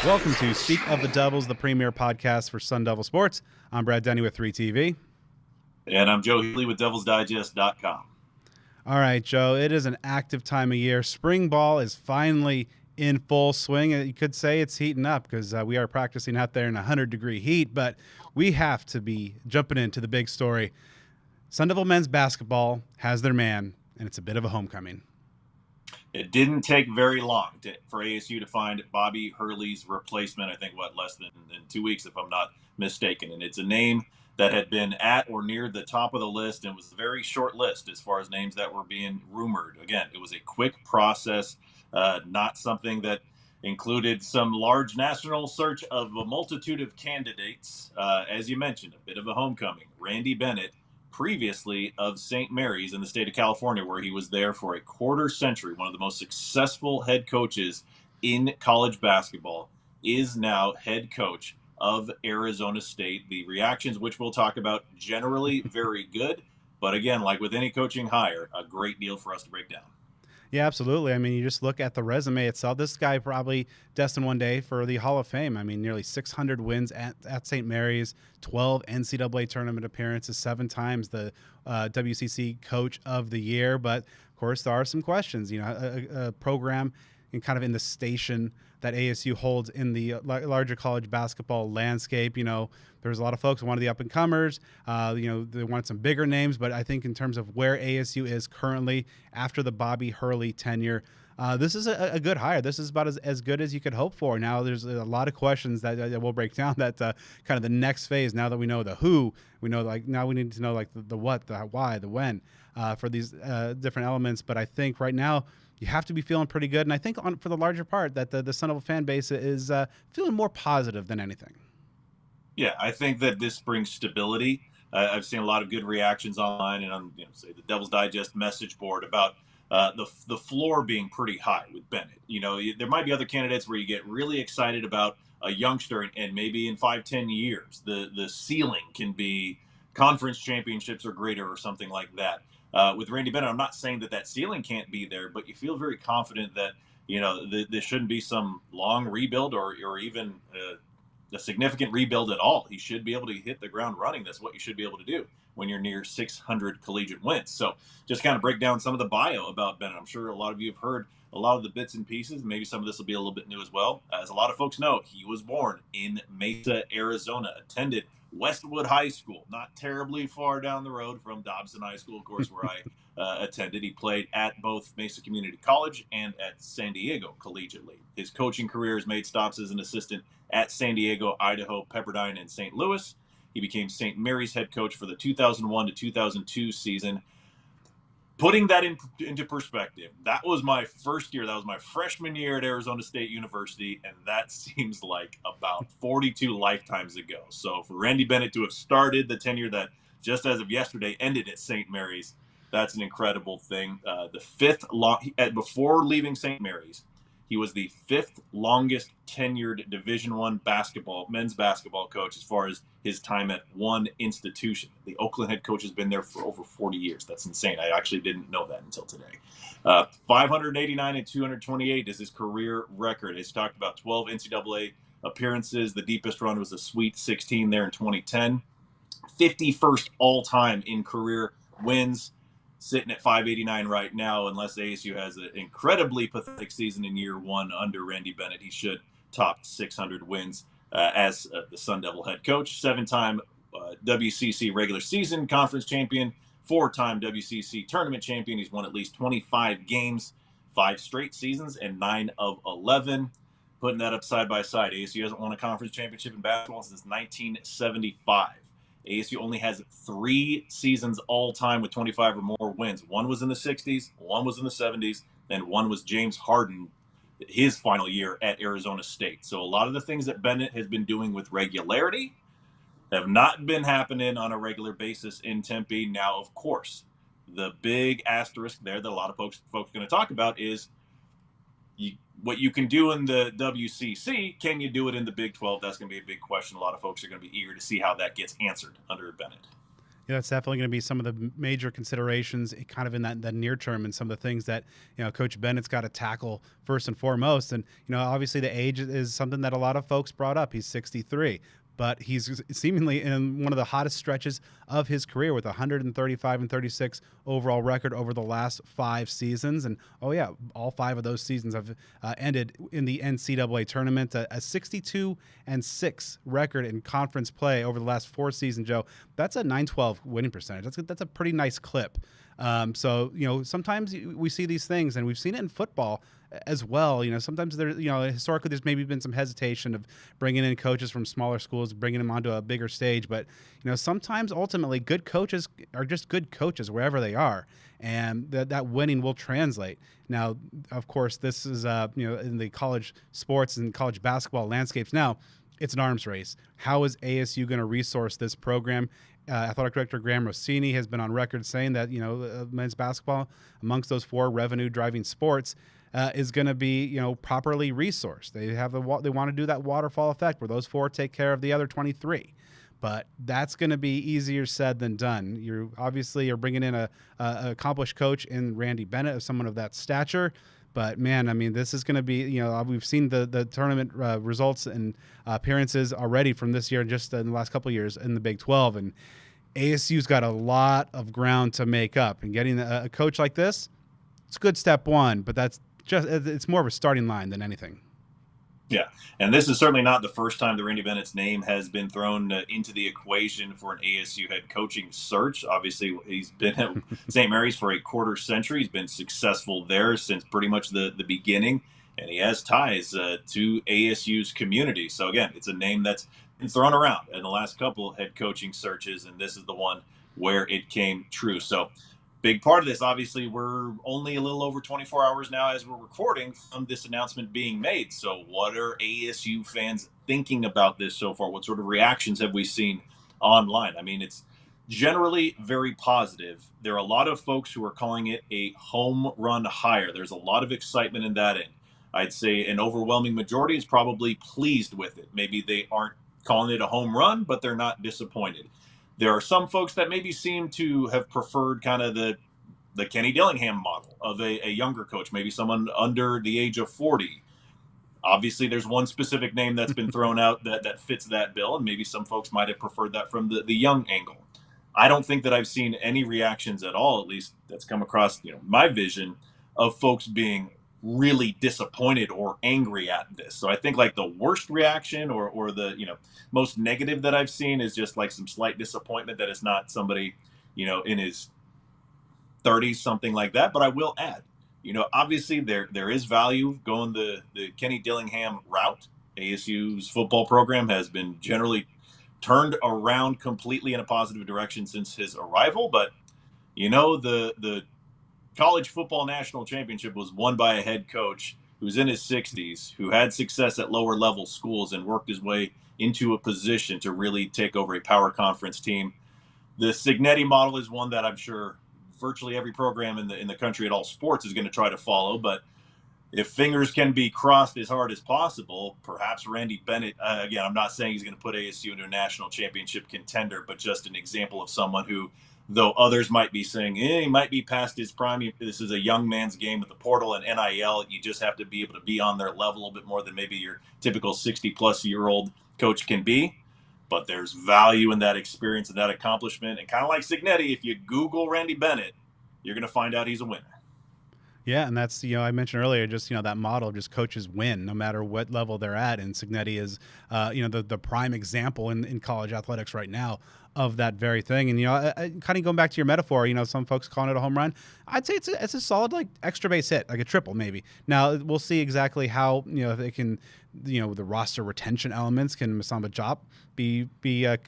Welcome to Speak of the Devils, the premier podcast for Sun Devil Sports. I'm Brad Denny with 3TV. And I'm Joe Healy with DevilsDigest.com. All right, Joe, it is an active time of year. Spring ball is finally in full swing. You could say it's heating up because we are practicing out there in 100-degree heat, but we have to be jumping into the big story. Sun Devil men's basketball has their man, and it's a bit of a homecoming. It didn't take very long for ASU to find Bobby Hurley's replacement. I think, less than 2 weeks, if I'm not mistaken. And it's a name that had been at or near the top of the list, and was a very short list as far as names that were being rumored. Again, it was a quick process, not something that included some large national search of a multitude of candidates. As you mentioned, a bit of a homecoming. Randy Bennett, previously of St. Mary's in the state of California, where he was there for a quarter century, one of the most successful head coaches in college basketball, is now head coach of Arizona State. The reactions, which we'll talk about, generally very good. But again, like with any coaching hire, a great deal for us to break down. Yeah, absolutely. I mean, you just look at the resume itself. This guy probably destined one day for the Hall of Fame. I mean, nearly 600 wins at St. Mary's, 12 NCAA tournament appearances, 7 times the WCC Coach of the Year. But, of course, there are some questions. You know, a program and kind of in the station that ASU holds in the larger college basketball landscape. You know, there's a lot of folks who wanted the up-and-comers. You know, they wanted some bigger names. But I think in terms of where ASU is currently after the Bobby Hurley tenure, this is a good hire. This is about as good as you could hope for. Now, there's a lot of questions that we'll break down that kind of the next phase, now that we know the who, we know, like, now we need to know, like, the what, the why, the when for these different elements. But I think right now, you have to be feeling pretty good. And I think for the larger part that the Sun Devil fan base is feeling more positive than anything. Yeah, I think that this brings stability. I've seen a lot of good reactions online and on, say, the Devil's Digest message board about the floor being pretty high with Bennett. You know, there might be other candidates where you get really excited about a youngster, and maybe in 5-10 years, the ceiling can be conference championships or greater or something like that. With Randy Bennett, I'm not saying that ceiling can't be there, but you feel very confident that, there shouldn't be some long rebuild or even a significant rebuild at all. He should be able to hit the ground running. That's what you should be able to do when you're near 600 collegiate wins. So just kind of break down some of the bio about Bennett. I'm sure a lot of you have heard a lot of the bits and pieces. Maybe some of this will be a little bit new as well. As a lot of folks know, he was born in Mesa, Arizona, attended Westwood High School, not terribly far down the road from Dobson High School, of course, where I attended. He played at both Mesa Community College and at San Diego collegiately. His coaching career has made stops as an assistant at San Diego, Idaho, Pepperdine, and St. Louis. He became St. Mary's head coach for the 2001 to 2002 season. Putting that into perspective, that was my first year. That was my freshman year at Arizona State University, and that seems like about 42 lifetimes ago. So for Randy Bennett to have started the tenure that just as of yesterday ended at St. Mary's, that's an incredible thing. The fifth before leaving St. Mary's, he was the 5th longest tenured Division I men's basketball coach as far as his time at one institution. The Oakland head coach has been there for over 40 years. That's insane. I actually didn't know that until today. 589 and 228 is his career record. He's talked about 12 NCAA appearances. The deepest run was a Sweet 16 there in 2010. 51st all-time in career wins. Sitting at 589 right now, unless ASU has an incredibly pathetic season in year one under Randy Bennett, he should top 600 wins as the Sun Devil head coach. 7-time WCC regular season conference champion, 4-time WCC tournament champion. He's won at least 25 games, 5 straight seasons, and 9 of 11. Putting that up side by side, ASU hasn't won a conference championship in basketball since 1975. ASU only has 3 seasons all-time with 25 or more wins. One was in the 60s, one was in the 70s, and one was James Harden, his final year at Arizona State. So a lot of the things that Bennett has been doing with regularity have not been happening on a regular basis in Tempe. Now, of course, the big asterisk there that a lot of folks are going to talk about is what you can do in the WCC. Can you do it in the Big 12? That's going to be a big question. A lot of folks are going to be eager to see how that gets answered under Bennett. Yeah, that's definitely going to be some of the major considerations kind of in that near term, and some of the things that, Coach Bennett's got to tackle first and foremost. And, obviously the age is something that a lot of folks brought up. He's 63, but he's seemingly in one of the hottest stretches of his career with 135 and 36 overall record over the last 5 seasons. And oh yeah, all 5 of those seasons have ended in the NCAA tournament. A 62-6 record in conference play over the last 4 seasons, Joe. That's a 912 winning percentage. That's a pretty nice clip. So, sometimes we see these things, and we've seen it in football as well. Sometimes there, historically there's maybe been some hesitation of bringing in coaches from smaller schools, bringing them onto a bigger stage. But, sometimes ultimately good coaches are just good coaches wherever they are, and that winning will translate. Now, of course, this is, in the college sports and college basketball landscapes now, it's an arms race. How is ASU going to resource this program? Athletic Director Graham Rossini has been on record saying that, men's basketball, amongst those 4 revenue-driving sports, is going to be, properly resourced. They want to do that waterfall effect where those 4 take care of the other 23. But that's going to be easier said than done. You're bringing in a accomplished coach in Randy Bennett, someone of that stature. But man, I mean, this is going to be, we've seen the tournament results and appearances already from this year, just in the last couple of years in the Big 12. And ASU's got a lot of ground to make up. And getting a coach like this, it's a good step one, but it's more of a starting line than anything. Yeah, and this is certainly not the first time that Randy Bennett's name has been thrown into the equation for an ASU head coaching search. Obviously, he's been at St. Mary's for a quarter century. He's been successful there since pretty much the beginning, and he has ties to ASU's community. So again, it's a name that's been thrown around in the last couple of head coaching searches, and this is the one where it came true. So big part of this, obviously, we're only a little over 24 hours now as we're recording from this announcement being made. So what are ASU fans thinking about this so far? What sort of reactions have we seen online? I mean, it's generally very positive. There are a lot of folks who are calling it a home run hire. There's a lot of excitement in that end. I'd say an overwhelming majority is probably pleased with it. Maybe they aren't calling it a home run, but they're not disappointed. There are some folks that maybe seem to have preferred kind of the Kenny Dillingham model of a younger coach, maybe someone under the age of 40. Obviously, there's one specific name that's been thrown out that fits that bill, and maybe some folks might have preferred that from the young angle. I don't think that I've seen any reactions at all, at least that's come across my vision, of folks being really disappointed or angry at this. So I think like the worst reaction or the most negative that I've seen is just like some slight disappointment that it's not somebody in his 30s, something like that. But I will add, obviously there is value going the Kenny Dillingham route. ASU's football program has been generally turned around completely in a positive direction since his arrival. But the college football national championship was won by a head coach who's in his 60s, who had success at lower level schools and worked his way into a position to really take over a power conference team. The Cignetti model is one that I'm sure virtually every program in the country at all sports is going to try to follow. But if fingers can be crossed as hard as possible, perhaps Randy Bennett, again, I'm not saying he's going to put ASU into a national championship contender, but just an example of someone who, though others might be saying, he might be past his prime. This is a young man's game with the portal and NIL. You just have to be able to be on their level a little bit more than maybe your typical 60-plus-year-old coach can be. But there's value in that experience and that accomplishment. And kind of like Cignetti, if you Google Randy Bennett, you're going to find out he's a winner. Yeah, and that's, I mentioned earlier, just, that model, just coaches win no matter what level they're at. And Cignetti is, the prime example in college athletics right now of that very thing. And, kind of going back to your metaphor, some folks calling it a home run. I'd say it's a solid, like, extra base hit, like a triple maybe. Now, we'll see exactly how, if they can, the roster retention elements, can Masamba Diop be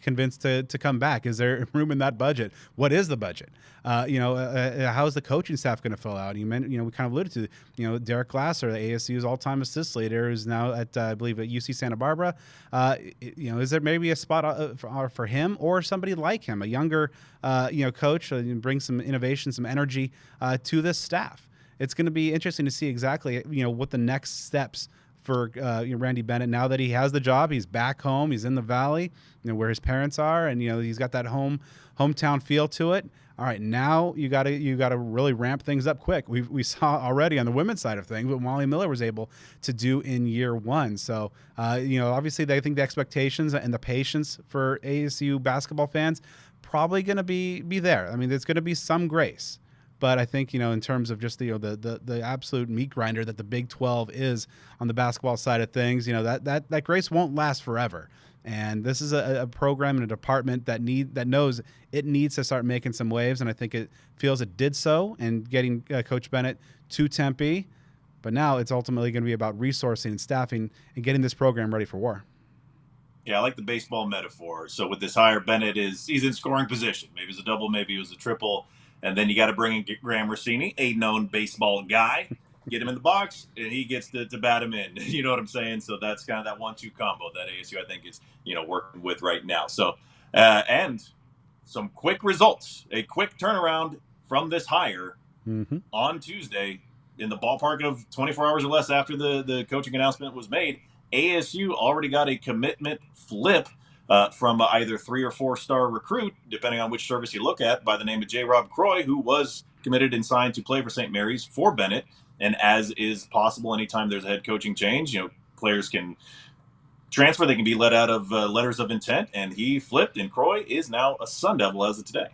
convinced to come back? Is there room in that budget? What is the budget? How is the coaching staff going to fill out? We kind of alluded to, Derek Glasser, the ASU's all-time assist leader, who's now at, I believe, at UC Santa Barbara. Is there maybe a spot for him or somebody like him, a younger, coach, bring some innovation, some energy to this staff? It's going to be interesting to see exactly, what the next steps for Randy Bennett. Now that he has the job, he's back home. He's in the Valley, where his parents are, and he's got that hometown feel to it. All right, now you got to really ramp things up quick. We saw already on the women's side of things what Molly Miller was able to do in year one. So obviously, I think the expectations and the patience for ASU basketball fans probably going to be there. I mean, there's going to be some grace. But I think, in terms of just the absolute meat grinder that the Big 12 is on the basketball side of things, that grace won't last forever. And this is a program and a department that knows it needs to start making some waves. And I think it feels it did so and getting Coach Bennett to Tempe. But now it's ultimately going to be about resourcing and staffing and getting this program ready for war. Yeah, I like the baseball metaphor. So with this hire, he's in scoring position. Maybe it's a double, maybe it was a triple. And then you got to bring in Graham Rossini, a known baseball guy, get him in the box, and he gets to bat him in. You know what I'm saying? So that's kind of that 1-2 combo that ASU, I think, is working with right now. So and some quick results, a quick turnaround from this hire on Tuesday in the ballpark of 24 hours or less after the coaching announcement was made. ASU already got a commitment flip from either 3 or 4 star recruit, depending on which service you look at, by the name of J. Rob Croy, who was committed and signed to play for St. Mary's for Bennett. And as is possible anytime there's a head coaching change, players can transfer. They can be let out of letters of intent. And he flipped, and Croy is now a Sun Devil as of today.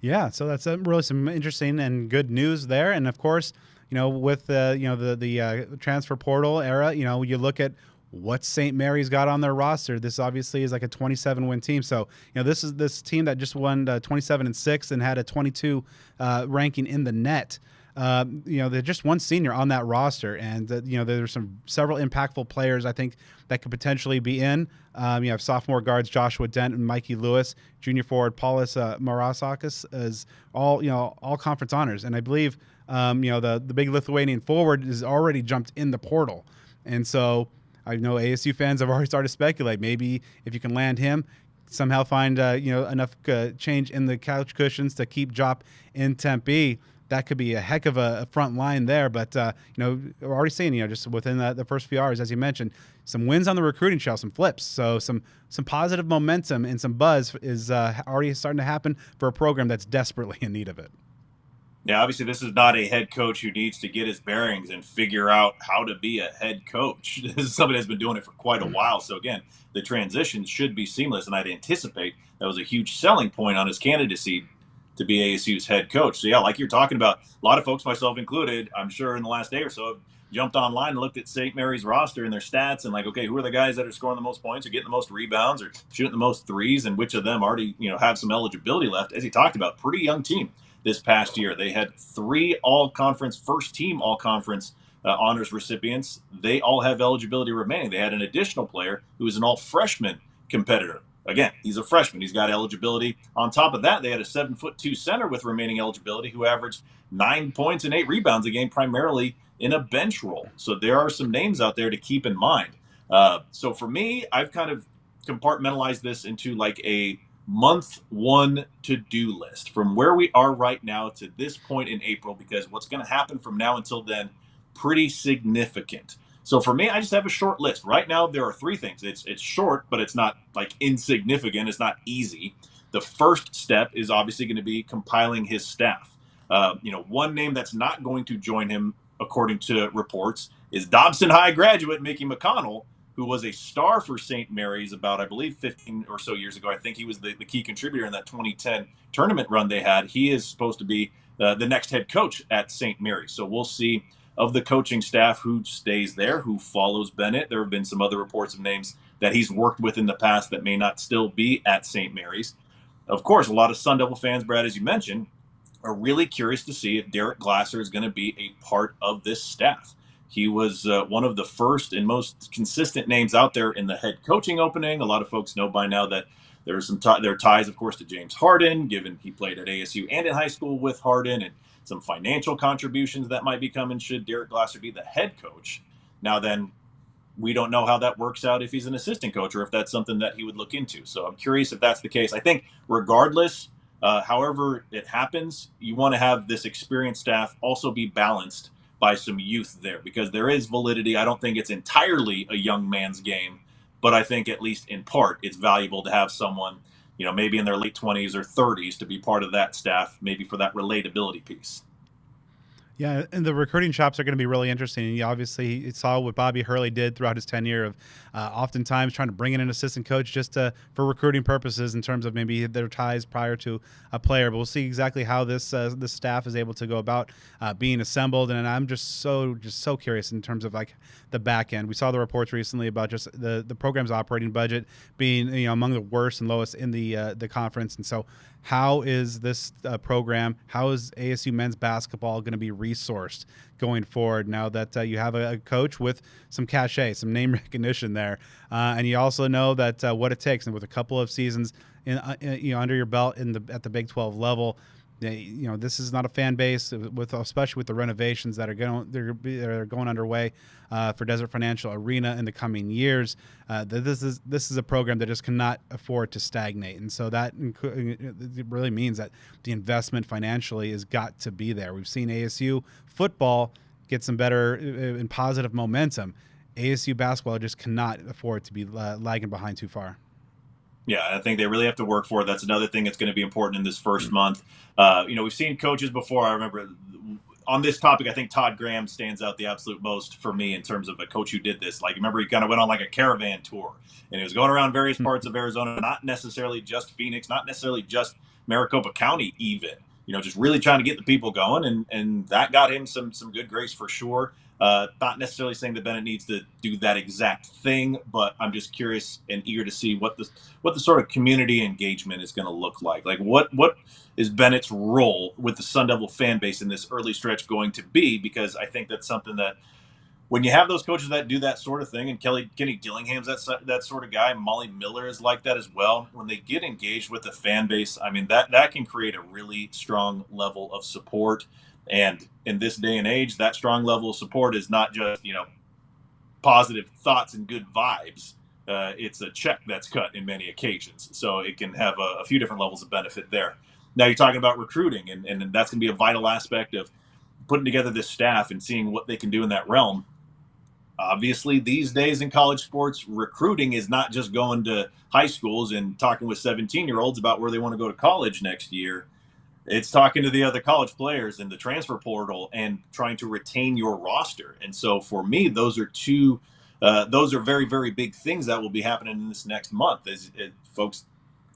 Yeah, so that's really some interesting and good news there. And of course, with the transfer portal era, you look at what St. Mary's got on their roster. This obviously is like a 27-win team. So, this is this team that just won 27-6 and had a 22 ranking in the net. They're just one senior on that roster, and there's several impactful players I think that could potentially be in. You have sophomore guards Joshua Dent and Mikey Lewis, junior forward Paulus Marasakis as all conference honors, and I believe the big Lithuanian forward has already jumped in the portal, and so I know ASU fans have already started to speculate maybe if you can land him, somehow find enough change in the couch cushions to keep Jop in Tempe. That could be a heck of a front line there. But, we're already seeing, just within the first few hours, as you mentioned, some wins on the recruiting trail, some flips. So some positive momentum and some buzz is already starting to happen for a program that's desperately in need of it. Yeah, obviously this is not a head coach who needs to get his bearings and figure out how to be a head coach. This is somebody that's been doing it for quite a while. So again, the transition should be seamless, and I'd anticipate that was a huge selling point on his candidacy to be ASU's head coach. So yeah, like you're talking about, a lot of folks, myself included, I'm sure in the last day or so, have jumped online and looked at St. Mary's roster and their stats and okay, who are the guys that are scoring the most points or getting the most rebounds or shooting the most threes, and which of them already have some eligibility left. As he talked about, pretty young team this past year. They had 3 all-conference, first-team all-conference honors recipients. They all have eligibility remaining. They had an additional player who was an all-freshman competitor. Again, he's a freshman. He's got eligibility. On top of that, they had a 7'2" center with remaining eligibility who averaged 9 points and 8 rebounds a game, primarily in a bench role. So there are some names out there to keep in mind. So for me, I've kind of compartmentalized this into a month 1 to-do list from where we are right now to this point in April, because what's going to happen from now until then, pretty significant. So for me, I just have a short list. Right now, there are 3 things. It's short, but it's not insignificant. It's not easy. The first step is obviously going to be compiling his staff. One name that's not going to join him, according to reports, is Dobson High graduate Mickey McConnell, who was a star for St. Mary's about, I believe, 15 or so years ago. I think he was the key contributor in that 2010 tournament run they had. He is supposed to be the next head coach at St. Mary's. So we'll see of the coaching staff who stays there, who follows Bennett. There have been some other reports of names that he's worked with in the past that may not still be at St. Mary's. Of course, a lot of Sun Devil fans, Brad, as you mentioned, are really curious to see if Derek Glasser is going to be a part of this staff. He was one of the first and most consistent names out there in the head coaching opening. A lot of folks know by now that there are there are ties, of course, to James Harden, given he played at ASU and in high school with Harden, and some financial contributions that might be coming should Derek Glasser be the head coach. Now then, we don't know how that works out if he's an assistant coach or if that's something that he would look into. So I'm curious if that's the case. I think regardless, however it happens, you want to have this experienced staff also be balanced by some youth there, because there is validity. I don't think it's entirely a young man's game, but I think at least in part it's valuable to have someone, maybe in their late 20s or 30s to be part of that staff, maybe for that relatability piece. Yeah, and the recruiting shops are going to be really interesting. And you obviously saw what Bobby Hurley did throughout his tenure of oftentimes trying to bring in an assistant coach just for recruiting purposes in terms of maybe their ties prior to a player. But we'll see exactly how this staff is able to go about being assembled. And I'm just so curious in terms of like the back end. We saw the reports recently about just the program's operating budget being among the worst and lowest in the conference. And so how is this program, how is ASU men's basketball going to be resourced going forward now that you have a coach with some cachet, some name recognition there, and you also know that what it takes, and with a couple of seasons under your belt at the Big 12 level, this is not a fan base especially with the renovations that are going underway for Desert Financial Arena in the coming years. This is a program that just cannot afford to stagnate, and so that it really means that the investment financially has got to be there. We've seen ASU football get some better and positive momentum. ASU basketball just cannot afford to be lagging behind too far. Yeah, I think they really have to work for it. That's another thing that's going to be important in this first month. We've seen coaches before. I remember on this topic, I think Todd Graham stands out the absolute most for me in terms of a coach who did this. Like, remember, he kind of went on like a caravan tour, and he was going around various parts of Arizona, not necessarily just Phoenix, not necessarily just Maricopa County even, just really trying to get the people going. And that got him some good grace for sure. Not necessarily saying that Bennett needs to do that exact thing, but I'm just curious and eager to see what the sort of community engagement is going to look like. Like, what is Bennett's role with the Sun Devil fan base in this early stretch going to be? Because I think that's something that when you have those coaches that do that sort of thing, and Kenny Gillingham's that sort of guy, Molly Miller is like that as well. When they get engaged with the fan base, I mean, that can create a really strong level of support. And in this day and age, that strong level of support is not just, positive thoughts and good vibes. It's a check that's cut in many occasions. So it can have a few different levels of benefit there. Now you're talking about recruiting, and that's going to be a vital aspect of putting together this staff and seeing what they can do in that realm. Obviously, these days in college sports, recruiting is not just going to high schools and talking with 17-year-olds about where they want to go to college next year. It's talking to the other college players in the transfer portal and trying to retain your roster. And so for me, those are very, very big things that will be happening in this next month. As folks,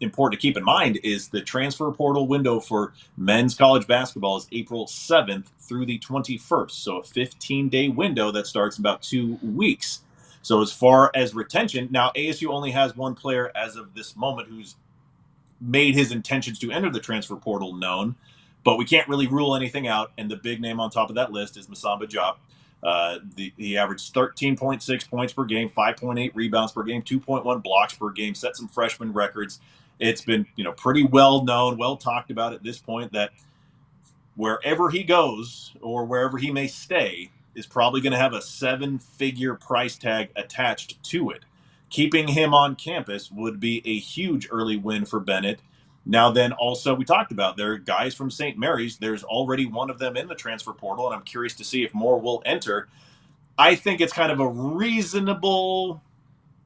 important to keep in mind is the transfer portal window for men's college basketball is April 7th through the 21st. So a 15-day window that starts in about 2 weeks. So as far as retention, now ASU only has one player as of this moment who's made his intentions to enter the transfer portal known, but we can't really rule anything out. And the big name on top of that list is Masamba Diop. He averaged 13.6 points per game, 5.8 rebounds per game, 2.1 blocks per game, set some freshman records. It's been, pretty well known, well talked about at this point that wherever he goes or wherever he may stay is probably going to have a 7-figure price tag attached to it. Keeping him on campus would be a huge early win for Bennett. Now then, also, we talked about there are guys from St. Mary's. There's already one of them in the transfer portal, and I'm curious to see if more will enter. I think it's kind of a reasonable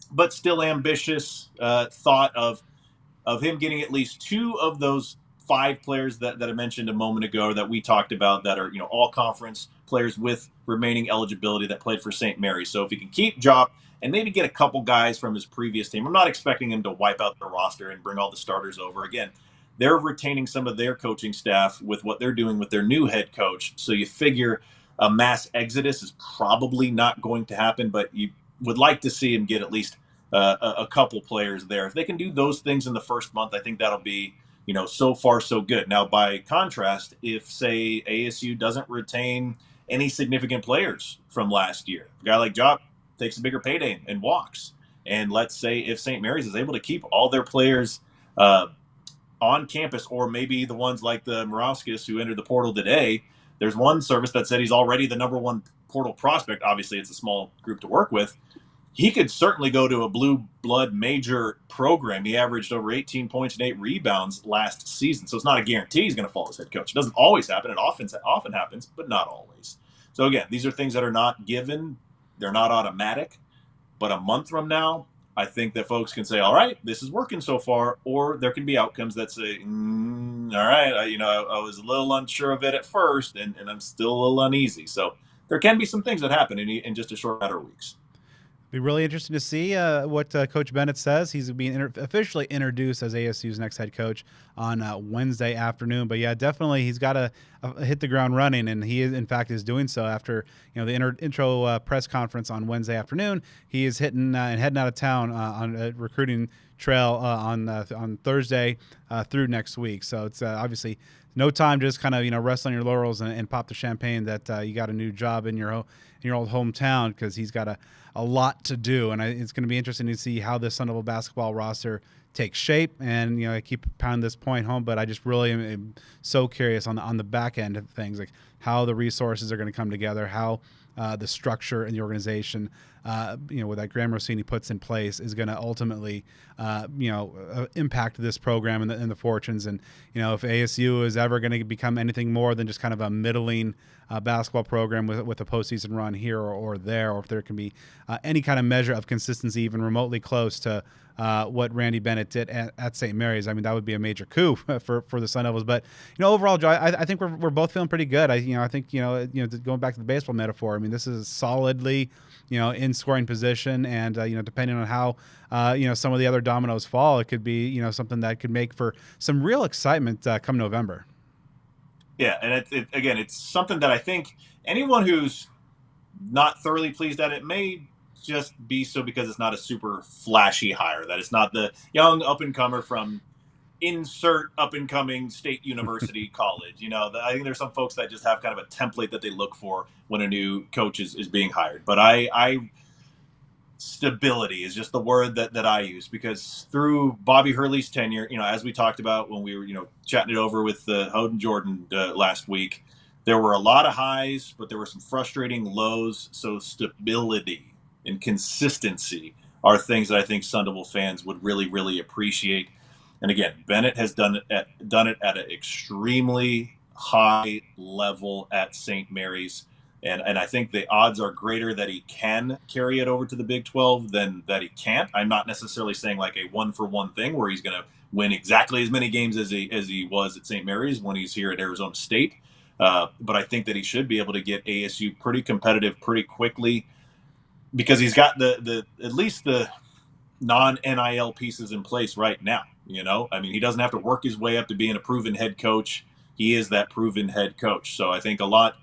but still ambitious thought of him getting at least 2 of those 5 players that I mentioned a moment ago that we talked about that are, all conference players with remaining eligibility that played for St. Mary's. So if he can keep Diop and maybe get a couple guys from his previous team, I'm not expecting him to wipe out the roster and bring all the starters over. Again, they're retaining some of their coaching staff with what they're doing with their new head coach. So you figure a mass exodus is probably not going to happen, but you would like to see him get at least a couple players there. If they can do those things in the first month, I think that'll be, so far so good. Now, by contrast, if, say, ASU doesn't retain any significant players from last year, a guy like Diop takes a bigger payday and walks. And let's say if St. Mary's is able to keep all their players on campus, or maybe the ones like the Morauskas who entered the portal today, there's one service that said he's already the number 1 portal prospect. Obviously, it's a small group to work with. He could certainly go to a blue blood major program. He averaged over 18 points and 8 rebounds last season. So it's not a guarantee he's going to follow his head coach. It doesn't always happen. It often happens, but not always. So again, these are things that are not given, they're not automatic. But a month from now, I think that folks can say, all right, this is working so far, or there can be outcomes that say, all right, I was a little unsure of it at first, and I'm still a little uneasy. So there can be some things that happen in just a short matter of weeks. Be really interesting to see what Coach Bennett says. He's being officially introduced as ASU's next head coach on Wednesday afternoon. But yeah, definitely he's got to hit the ground running, and he in fact is doing so after the intro press conference on Wednesday afternoon. He is hitting and heading out of town on a recruiting trail on Thursday through next week. So it's obviously no time to just kind of rest on your laurels and pop the champagne that you got a new job in your old hometown, because he's got a lot to do, and it's going to be interesting to see how this Sun Devil basketball roster takes shape. And I keep pounding this point home, but I just really am so curious on the back end of things, like how the resources are going to come together, how the structure and the organization, with that Graham Rossini puts in place, is going to ultimately, impact this program and the fortunes. And if ASU is ever going to become anything more than just kind of a middling basketball program with a postseason run here or there, or if there can be any kind of measure of consistency, even remotely close to what Randy Bennett did at St. Mary's, I mean, that would be a major coup for the Sun Devils. But overall, Joe, I think we're both feeling pretty good. I think going back to the baseball metaphor, I mean, this is solidly in scoring position, and depending on how some of the other dominoes fall, it could be something that could make for some real excitement come November. Yeah, and it's something that I think anyone who's not thoroughly pleased at it may just be so because it's not a super flashy hire, that it's not the young up-and-comer from insert up-and-coming state university college. I think there's some folks that just have kind of a template that they look for when a new coach is being hired. But stability is just the word that I use, because through Bobby Hurley's tenure, as we talked about when we were, chatting it over with Howden Jordan last week, there were a lot of highs, but there were some frustrating lows. So stability and consistency are things that I think Sun Devil fans would really, really appreciate. And again, Bennett has done it at an extremely high level at St. Mary's. And I think the odds are greater that he can carry it over to the Big 12 than that he can't. I'm not necessarily saying like a one-for-one thing where he's going to win exactly as many games as he was at St. Mary's when he's here at Arizona State. But I think that he should be able to get ASU pretty competitive pretty quickly, because he's got the at least the non-NIL pieces in place right now. I mean, he doesn't have to work his way up to being a proven head coach. He is that proven head coach. So I think a lot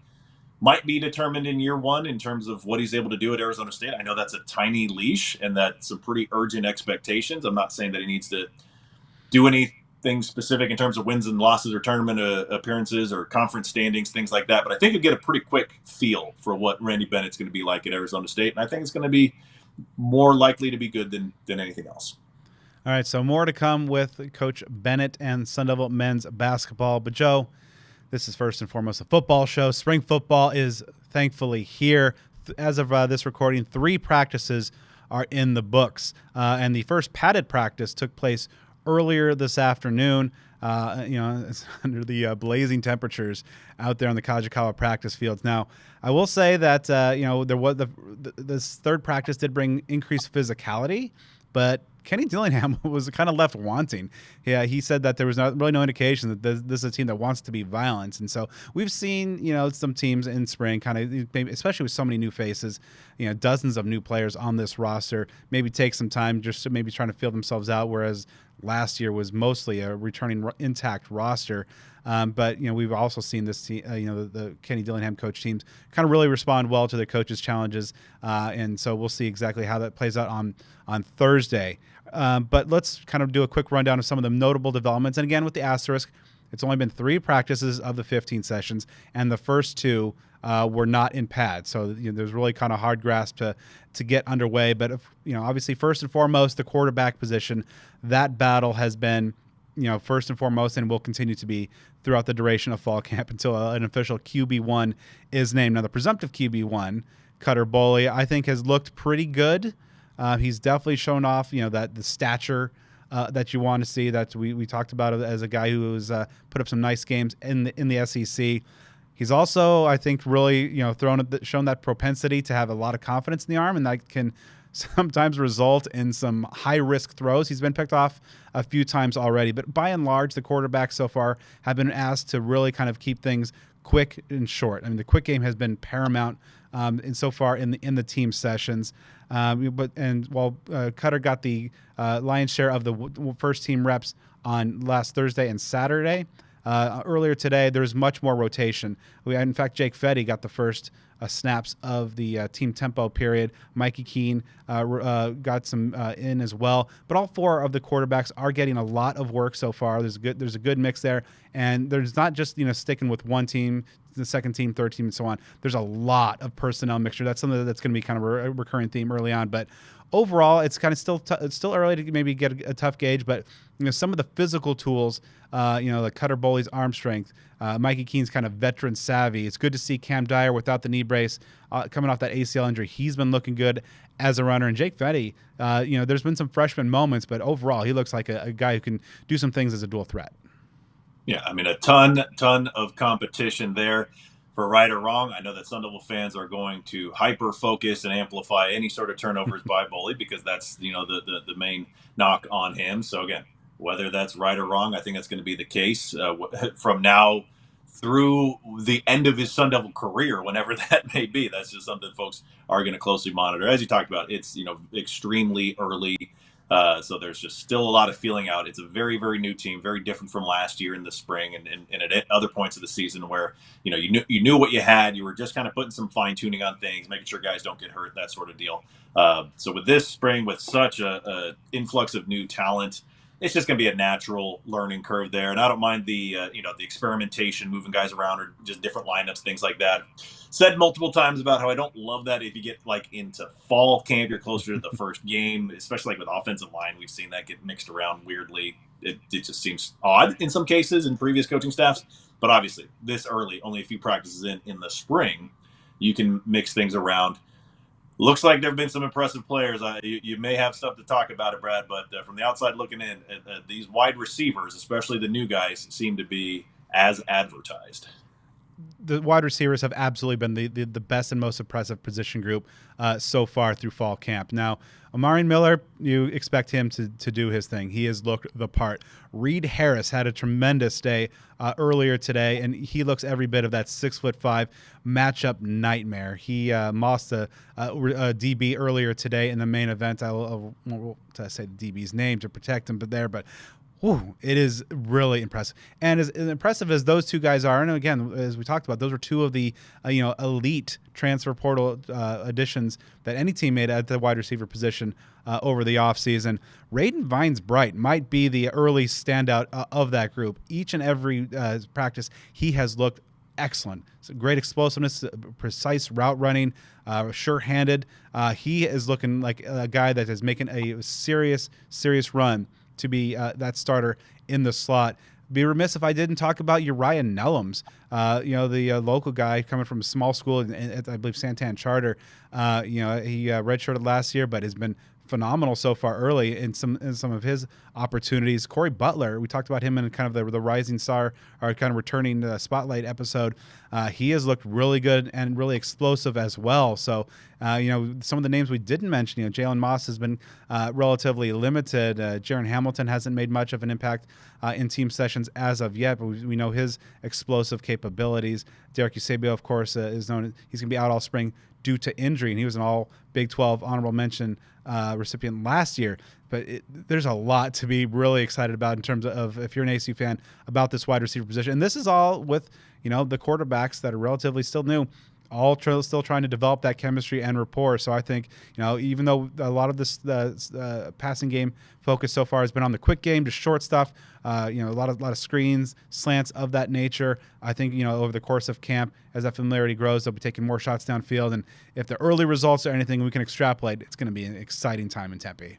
might be determined in year one in terms of what he's able to do at Arizona State. I know that's a tiny leash, and that's some pretty urgent expectations. I'm not saying that he needs to do anything specific in terms of wins and losses or tournament appearances or conference standings, things like that. But I think you'll get a pretty quick feel for what Randy Bennett's going to be like at Arizona State. And I think it's going to be more likely to be good than anything else. All right, so more to come with Coach Bennett and Sun Devil men's basketball. But, Joe, this is first and foremost a football show. Spring football is thankfully here. As of this recording, 3 practices are in the books. And the first padded practice took place earlier this afternoon. It's under the blazing temperatures out there on the Kajikawa practice fields. Now, I will say that, there was this third practice did bring increased physicality, but Kenny Dillingham was kind of left wanting. Yeah, he said that there was really no indication that this is a team that wants to be violent. And so we've seen, some teams in spring kind of, maybe, especially with so many new faces, dozens of new players on this roster, maybe take some time just to maybe trying to feel themselves out, whereas last year was mostly a returning intact roster. But we've also seen this team, the Kenny Dillingham coach teams kind of really respond well to their coaches' challenges, and so we'll see exactly how that plays out on Thursday. But let's kind of do a quick rundown of some of the notable developments. And again, with the asterisk, it's only been 3 practices of the 15 sessions, and the first 2 were not in pads. So there's really kind of hard grasp to get underway. But obviously, first and foremost, the quarterback position, that battle has been first and foremost, and will continue to be throughout the duration of fall camp until an official QB1 is named. Now, the presumptive QB1, Cutter Boley, I think has looked pretty good. He's definitely shown off, that the stature that you want to see, that we talked about as a guy who has put up some nice games in the SEC. He's also, I think, really, shown that propensity to have a lot of confidence in the arm, and that can sometimes result in some high-risk throws. He's been picked off a few times already, but by and large, the quarterbacks so far have been asked to really kind of keep things quick and short. I mean, the quick game has been paramount and so far in the team sessions. While Cutter got the lion's share of the first team reps on last Thursday and Saturday, earlier today there's much more rotation. In fact, Jake Fetty got the first snaps of the team tempo period. Mikey Keene got some in as well. But all four of the quarterbacks are getting a lot of work so far. There's a good mix there, and there's not just sticking with one team, the second team, third team, and so on. There's a lot of personnel mixture. That's something that's going to be kind of a recurring theme early on, but overall, it's kind of it's still early to maybe get a tough gauge, but some of the physical tools, like Cutter Boley's arm strength, Mikey Keene's kind of veteran savvy. It's good to see Cam Dyer without the knee brace coming off that ACL injury. He's been looking good as a runner. And Jake Fetty, there's been some freshman moments, but overall, he looks like a guy who can do some things as a dual threat. Yeah, I mean, a ton of competition there. For right or wrong, I know that Sun Devil fans are going to hyper focus and amplify any sort of turnovers by Boley, because that's the main knock on him. So again, whether that's right or wrong, I think that's going to be the case from now through the end of his Sun Devil career, whenever that may be. That's just something folks are going to closely monitor. As you talked about, it's extremely early. So there's just still a lot of feeling out. It's a very, very new team, very different from last year in the spring and at other points of the season where, you knew what you had. You were just kind of putting some fine tuning on things, making sure guys don't get hurt, that sort of deal. So with this spring, with such a influx of new talent, it's just going to be a natural learning curve there. And I don't mind the experimentation, moving guys around or just different lineups, things like that. Said multiple times about how I don't love that if you get into fall camp, you're closer to the first game, especially with offensive line. We've seen that get mixed around weirdly. It just seems odd in some cases in previous coaching staffs. But obviously, this early, only a few practices in the spring, you can mix things around. Looks like there have been some impressive players. You may have stuff to talk about it, Brad, but from the outside looking in, these wide receivers, especially the new guys, seem to be as advertised. The wide receivers have absolutely been the best and most impressive position group so far through fall camp. Now, Amari Miller, you expect him to do his thing. He has looked the part. Reed Harris had a tremendous day earlier today, and he looks every bit of that 6'5" matchup nightmare. He mossed a DB earlier today in the main event. I won't say the DB's name to protect him, but it is really impressive. And as impressive as those two guys are, and again, as we talked about, those were two of the elite transfer portal additions that any team made at the wide receiver position over the offseason. Raiden Vines-Bright might be the early standout of that group. Each and every practice, he has looked excellent. So great explosiveness, precise route running, sure-handed. He is looking like a guy that is making a serious run to be that starter in the slot. Be remiss if I didn't talk about Uriah Nellums, the local guy coming from a small school at I believe Santan Charter. He redshirted last year, but has been phenomenal so far early in some of his opportunities. Corey Butler, we talked about him in kind of the rising star or kind of returning spotlight episode. He has looked really good and really explosive as well. So, some of the names we didn't mention, Jalen Moss has been relatively limited. Jaron Hamilton hasn't made much of an impact in team sessions as of yet, but we know his explosive capabilities. Derek Eusebio, of course, is known. He's going to be out all spring due to injury, and he was an all Big 12 honorable mention recipient last year. But there's a lot to be really excited about in terms of, if you're an ASU fan, about this wide receiver position. And this is all with, the quarterbacks that are relatively still new, still trying to develop that chemistry and rapport. So I think, even though a lot of this passing game focus so far has been on the quick game, just short stuff, a lot of screens, slants of that nature. I think, over the course of camp, as that familiarity grows, they'll be taking more shots downfield. And if the early results are anything we can extrapolate, it's going to be an exciting time in Tempe.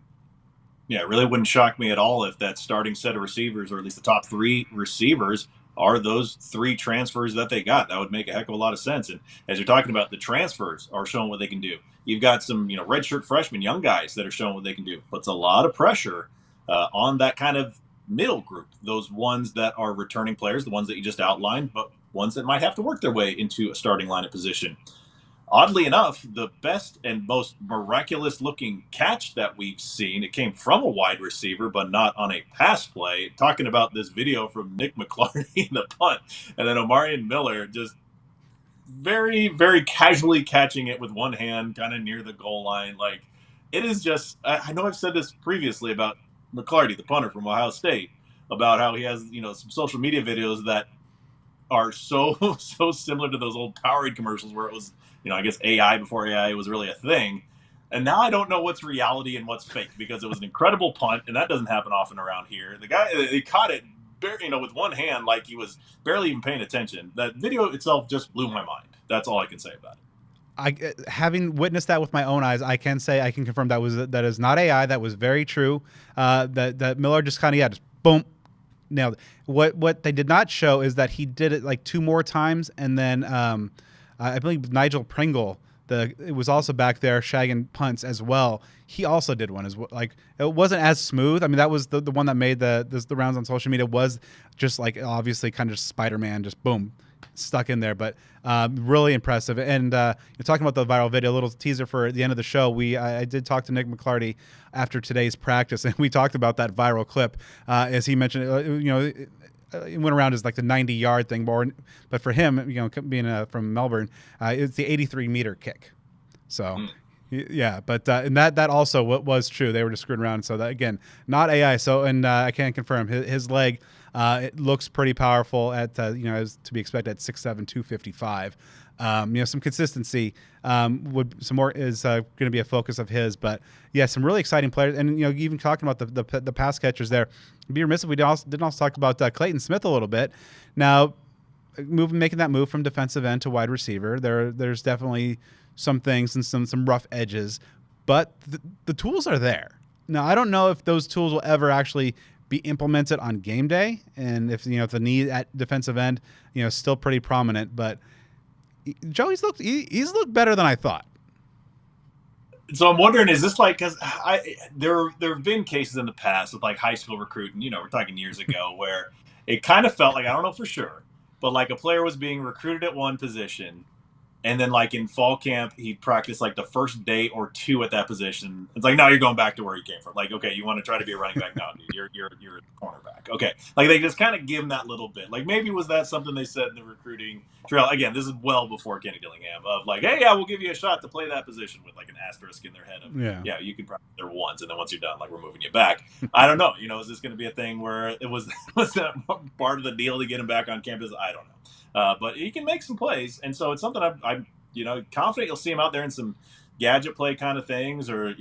Yeah, it really wouldn't shock me at all if that starting set of receivers, or at least the top three receivers, are those three transfers that they got. That would make a heck of a lot of sense. And as you're talking about, the transfers are showing what they can do. You've got some, redshirt freshmen, young guys that are showing what they can do. Puts a lot of pressure on that kind of middle group, those ones that are returning players, the ones that you just outlined, but ones that might have to work their way into a starting lineup position. Oddly enough, the best and most miraculous looking catch that we've seen, it came from a wide receiver, but not on a pass play. Talking about this video from Nick McLarty in the punt, and then Omarion Miller just very, very casually catching it with one hand, kind of near the goal line. Like, it is just, I know I've said this previously about McLarty, the punter from Ohio State, about how he has, some social media videos that are so so similar to those old Powerade commercials where it was, I guess AI before AI was really a thing. And now I don't know what's reality and what's fake, because it was an incredible punt, and that doesn't happen often around here. The guy, he caught it, with one hand, like he was barely even paying attention. That video itself just blew my mind. That's all I can say about it. Having witnessed that with my own eyes, I can confirm that is not AI. That was very true. That Miller just kind of just boom, nailed it. What they did not show is that he did it like 2 more times, and then I believe Nigel Pringle, it was also back there shagging punts as well. He also did one as well. Like, it wasn't as smooth. I mean, that was the one that made the rounds on social media, was just like obviously kind of Spider-Man, just boom, stuck in there. But really impressive. And you're talking about the viral video, a little teaser for the end of the show. I did talk to Nick McLarty after today's practice, and we talked about that viral clip. As he mentioned, it went around as like the 90-yard thing, but for him, being from Melbourne, it's the 83-meter kick. So, yeah, but and that also was true. They were just screwing around. So that, again, not AI. So, and I can confirm his leg, it looks pretty powerful at as to be expected at 6'7", 255. Some consistency is going to be a focus of his, but yeah, some really exciting players. And even talking about the pass catchers there, it'd be remiss if we didn't also talk about Clayton Smith a little bit. Now, making that move from defensive end to wide receiver, there's definitely some things and some rough edges, but the tools are there. Now, I don't know if those tools will ever actually be implemented on game day, and if the need at defensive end still pretty prominent, but Joey's he's looked better than I thought. So I'm wondering, is this like, because there have been cases in the past with like high school recruiting, we're talking years ago, where it kind of felt like, I don't know for sure, but like a player was being recruited at one position, and then like in fall camp, he'd practice like the first day or 2 at that position. It's like, now you're going back to where you came from. Like, okay, you want to try to be a running back? No, dude, you're a cornerback. Okay. Like, they just kind of give him that little bit. Like, maybe was that something they said in the recruiting trail? Again, this is well before Kenny Dillingham, of like, hey, yeah, we'll give you a shot to play that position, with like an asterisk in their head of, yeah, you can practice there once, and then once you're done, like, we're moving you back. I don't know. Is this going to be a thing where it was that part of the deal to get him back on campus? I don't know. But he can make some plays, and so it's something I'm confident you'll see him out there in some gadget play kind of things, or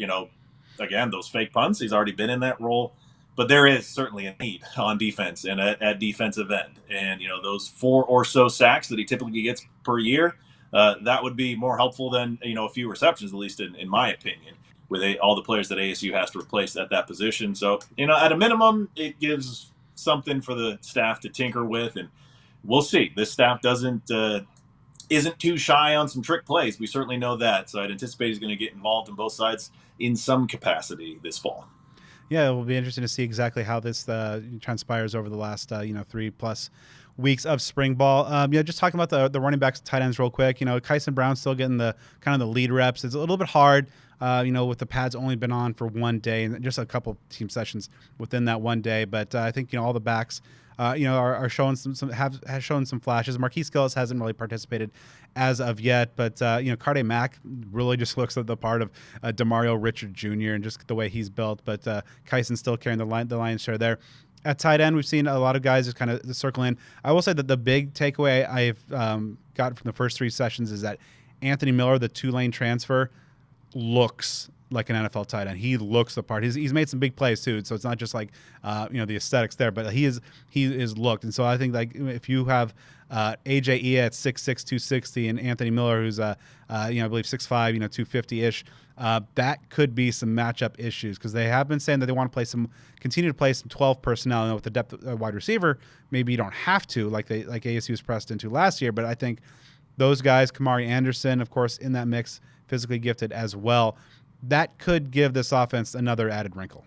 again, those fake punts. He's already been in that role, but there is certainly a need on defense and at defensive end, and those 4 or so sacks that he typically gets per year, that would be more helpful than a few receptions, at least in my opinion, with all the players that ASU has to replace at that position. So at a minimum, it gives something for the staff to tinker with, and we'll see. This staff isn't too shy on some trick plays. We certainly know that. So I'd anticipate he's going to get involved in both sides in some capacity this fall. Yeah, it will be interesting to see exactly how this transpires over the last 3+ weeks of spring ball. Just talking about the running backs, tight ends real quick. Kyson Brown's still getting the kind of the lead reps. It's a little bit hard, with the pads only been on for 1 day and just a couple team sessions within that 1 day. But I think all the backs are showing have shown some flashes. Marquise Gillis hasn't really participated as of yet, but Carde Mack really just looks like the part of Demario Richard Jr. and just the way he's built. But Kyson's still carrying the lion's share there. At tight end, we've seen a lot of guys just kind of circle in. I will say that the big takeaway I've gotten from the first 3 sessions is that Anthony Miller, the Tulane transfer, looks like an NFL tight end. He looks the part. He's made some big plays too, so it's not just like the aesthetics there, but he is looked. And so I think like if you have AJE at 6'6", 260, and Anthony Miller who's I believe 6'5", 250-ish, that could be some matchup issues, because they have been saying that they want to continue to play some 12 personnel. And with the depth of wide receiver, maybe you don't have to like ASU was pressed into last year, but I think those guys, Kamari Anderson, of course, in that mix, physically gifted as well, that could give this offense another added wrinkle.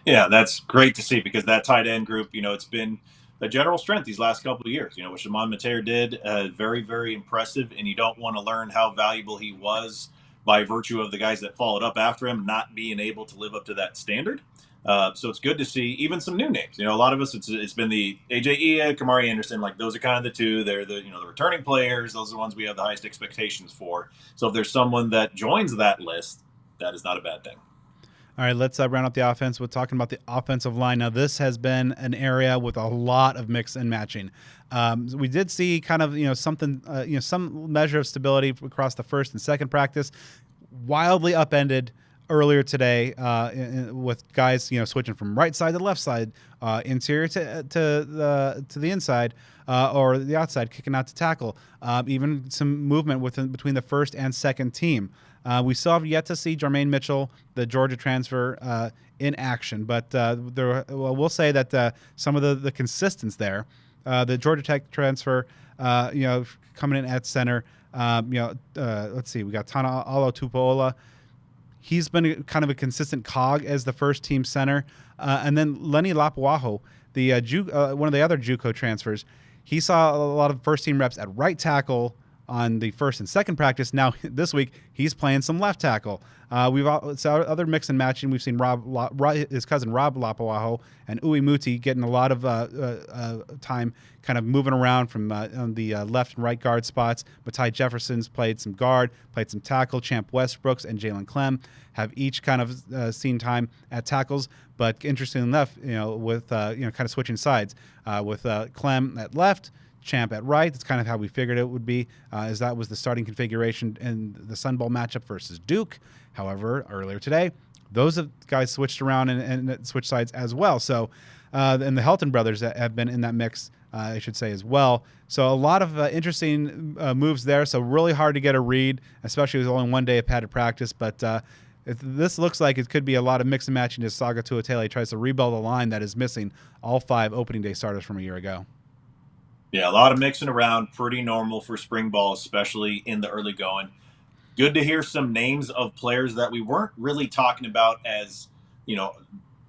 Yeah, that's great to see because that tight end group, it's been a general strength these last couple of years. What Shimon Mateer did, very, very impressive. And you don't want to learn how valuable he was by virtue of the guys that followed up after him not being able to live up to that standard. So it's good to see even some new names. A lot of us, it's been the AJE, Kamari Anderson. Like those are kind of the two. They're the returning players. Those are the ones we have the highest expectations for. So if there's someone that joins that list, that is not a bad thing. All right, let's round out the offense with talking about the offensive line. Now, this has been an area with a lot of mix and matching. We did see kind of something, some measure of stability across the first and second practice. Wildly upended earlier today with guys switching from right side to left side, interior to the inside. Or the outside, kicking out to tackle. Even some movement between the first and second team. We still have yet to see Jermaine Mitchell, the Georgia transfer, in action. But we'll say that some of the consistence there, the Georgia Tech transfer, coming in at center. Let's see, we got Tana Alo-Tupuola. He's been kind of a consistent cog as the first team center. And then Lenny Lapuaho, the one of the other JUCO transfers. He saw a lot of first-team reps at right tackle on the first and second practice. Now, this week, he's playing some left tackle. We've saw other mix and matching. We've seen his cousin Rob Lapuaho and Uwe Muti getting a lot of time kind of moving around from on the left and right guard spots. Matai Jefferson's played some guard, played some tackle. Champ Westbrooks and Jalen Clem have each kind of seen time at tackles. But interestingly enough, with kind of switching sides with Clem at left, Champ at right. That's kind of how we figured it would be, as that was the starting configuration in the Sun Bowl matchup versus Duke. However, earlier today, those guys switched around and switched sides as well. So, and the Helton brothers have been in that mix, I should say, as well. So a lot of interesting moves there. So really hard to get a read, especially with only one day of padded practice. But this looks like it could be a lot of mix and matching as Saga Tuatele tries to rebuild a line that is missing all 5 opening day starters from a year ago. Yeah, a lot of mixing around, pretty normal for spring ball, especially in the early going. Good to hear some names of players that we weren't really talking about as,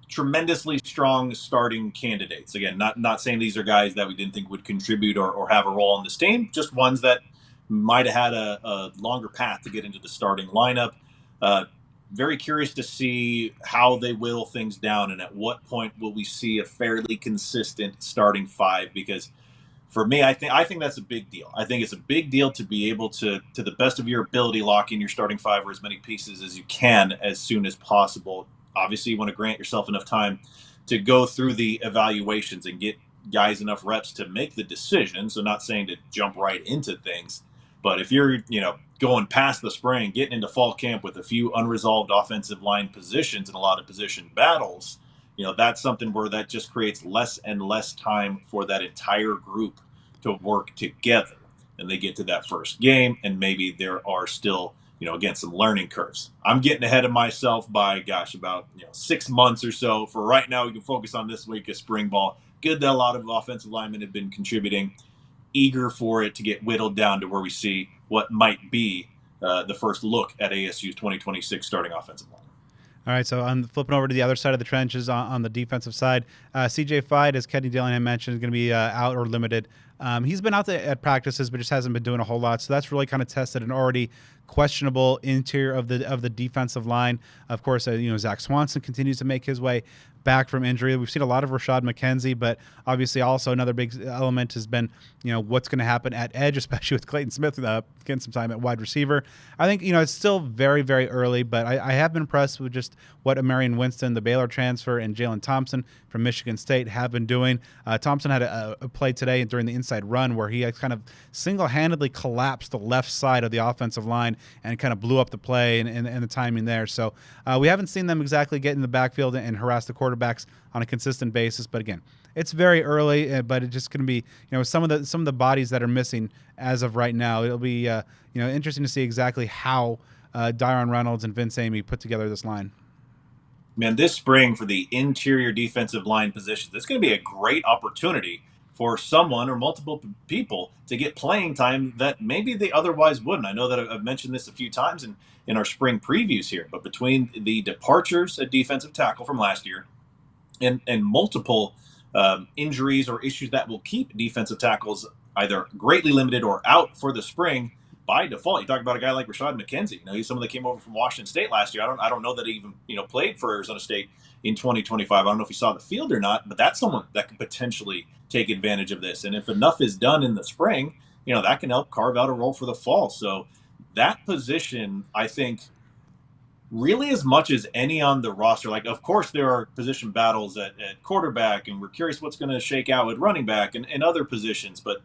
tremendously strong starting candidates. Again, not saying these are guys that we didn't think would contribute or have a role on this team, just ones that might have had a longer path to get into the starting lineup. Very curious to see how they whittle things down and at what point will we see a fairly consistent starting 5, because for me, I think that's a big deal. I think it's a big deal to be able to the best of your ability, lock in your starting 5 or as many pieces as you can as soon as possible. Obviously, you want to grant yourself enough time to go through the evaluations and get guys enough reps to make the decision. So not saying to jump right into things, but if you're, going past the spring, getting into fall camp with a few unresolved offensive line positions and a lot of position battles, that's something where that just creates less and less time for that entire group to work together. And they get to that first game, and maybe there are still, again, some learning curves. I'm getting ahead of myself by, about 6 months or so. For right now, we can focus on this week of spring ball. Good that a lot of offensive linemen have been contributing. Eager for it to get whittled down to where we see what might be the first look at ASU's 2026 starting offensive line. All right, so I'm flipping over to the other side of the trenches on the defensive side. CJ Fide, as Kenny Dillingham mentioned, is going to be out or limited. He's been out there at practices, but just hasn't been doing a whole lot. So that's really kind of tested an already questionable interior of the defensive line. Of course, Zach Swanson continues to make his way back from injury. We've seen a lot of Rashad McKenzie, but obviously also another big element has been, what's going to happen at edge, especially with Clayton Smith getting some time at wide receiver. I think, it's still very, very early, but I have been impressed with just what Amarian Winston, the Baylor transfer, and Jalen Thompson from Michigan State have been doing. Thompson had a play today during the inside run where he kind of single-handedly collapsed the left side of the offensive line and kind of blew up the play and the timing there. So we haven't seen them exactly get in the backfield and harass the quarterbacks on a consistent basis. But again, it's very early, but it's just going to be, some of the bodies that are missing as of right now. It'll be, interesting to see exactly how Dyron Reynolds and Vince Amy put together this line. Man, this spring for the interior defensive line positions, it's going to be a great opportunity for someone or multiple people to get playing time that maybe they otherwise wouldn't. I know that I've mentioned this a few times in our spring previews here, but between the departures at defensive tackle from last year, and multiple injuries or issues that will keep defensive tackles either greatly limited or out for the spring by default. You talk about a guy like Rashad McKenzie. He's someone that came over from Washington State last year. I don't know that he even played for Arizona State in 2025. I don't know if he saw the field or not, but that's someone that could potentially take advantage of this. And if enough is done in the spring, that can help carve out a role for the fall. So that position, I think, really as much as any on the roster. Like, of course, there are position battles at quarterback, and we're curious what's going to shake out with running back and other positions. But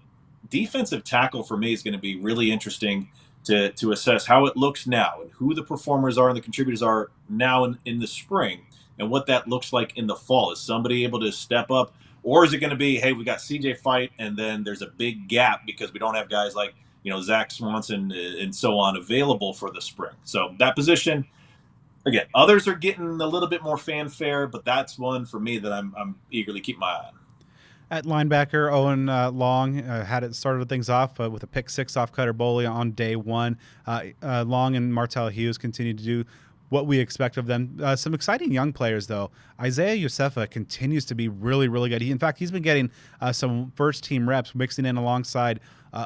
defensive tackle for me is going to be really interesting to assess how it looks now and who the performers are and the contributors are now in the spring and what that looks like in the fall. Is somebody able to step up, or is it going to be, hey, we got CJ Fight and then there's a big gap because we don't have guys like Zach Swanson and so on available for the spring? So that position, again, others are getting a little bit more fanfare, but that's one for me that I'm eagerly keeping my eye on. At linebacker, Owen Long had it started things off with a pick six off Cutter Boley on day one. Long and Martell Hughes continue to do what we expect of them. Some exciting young players, though. Isaiah Yosefa continues to be really, really good. In fact, he's been getting some first-team reps, mixing in alongside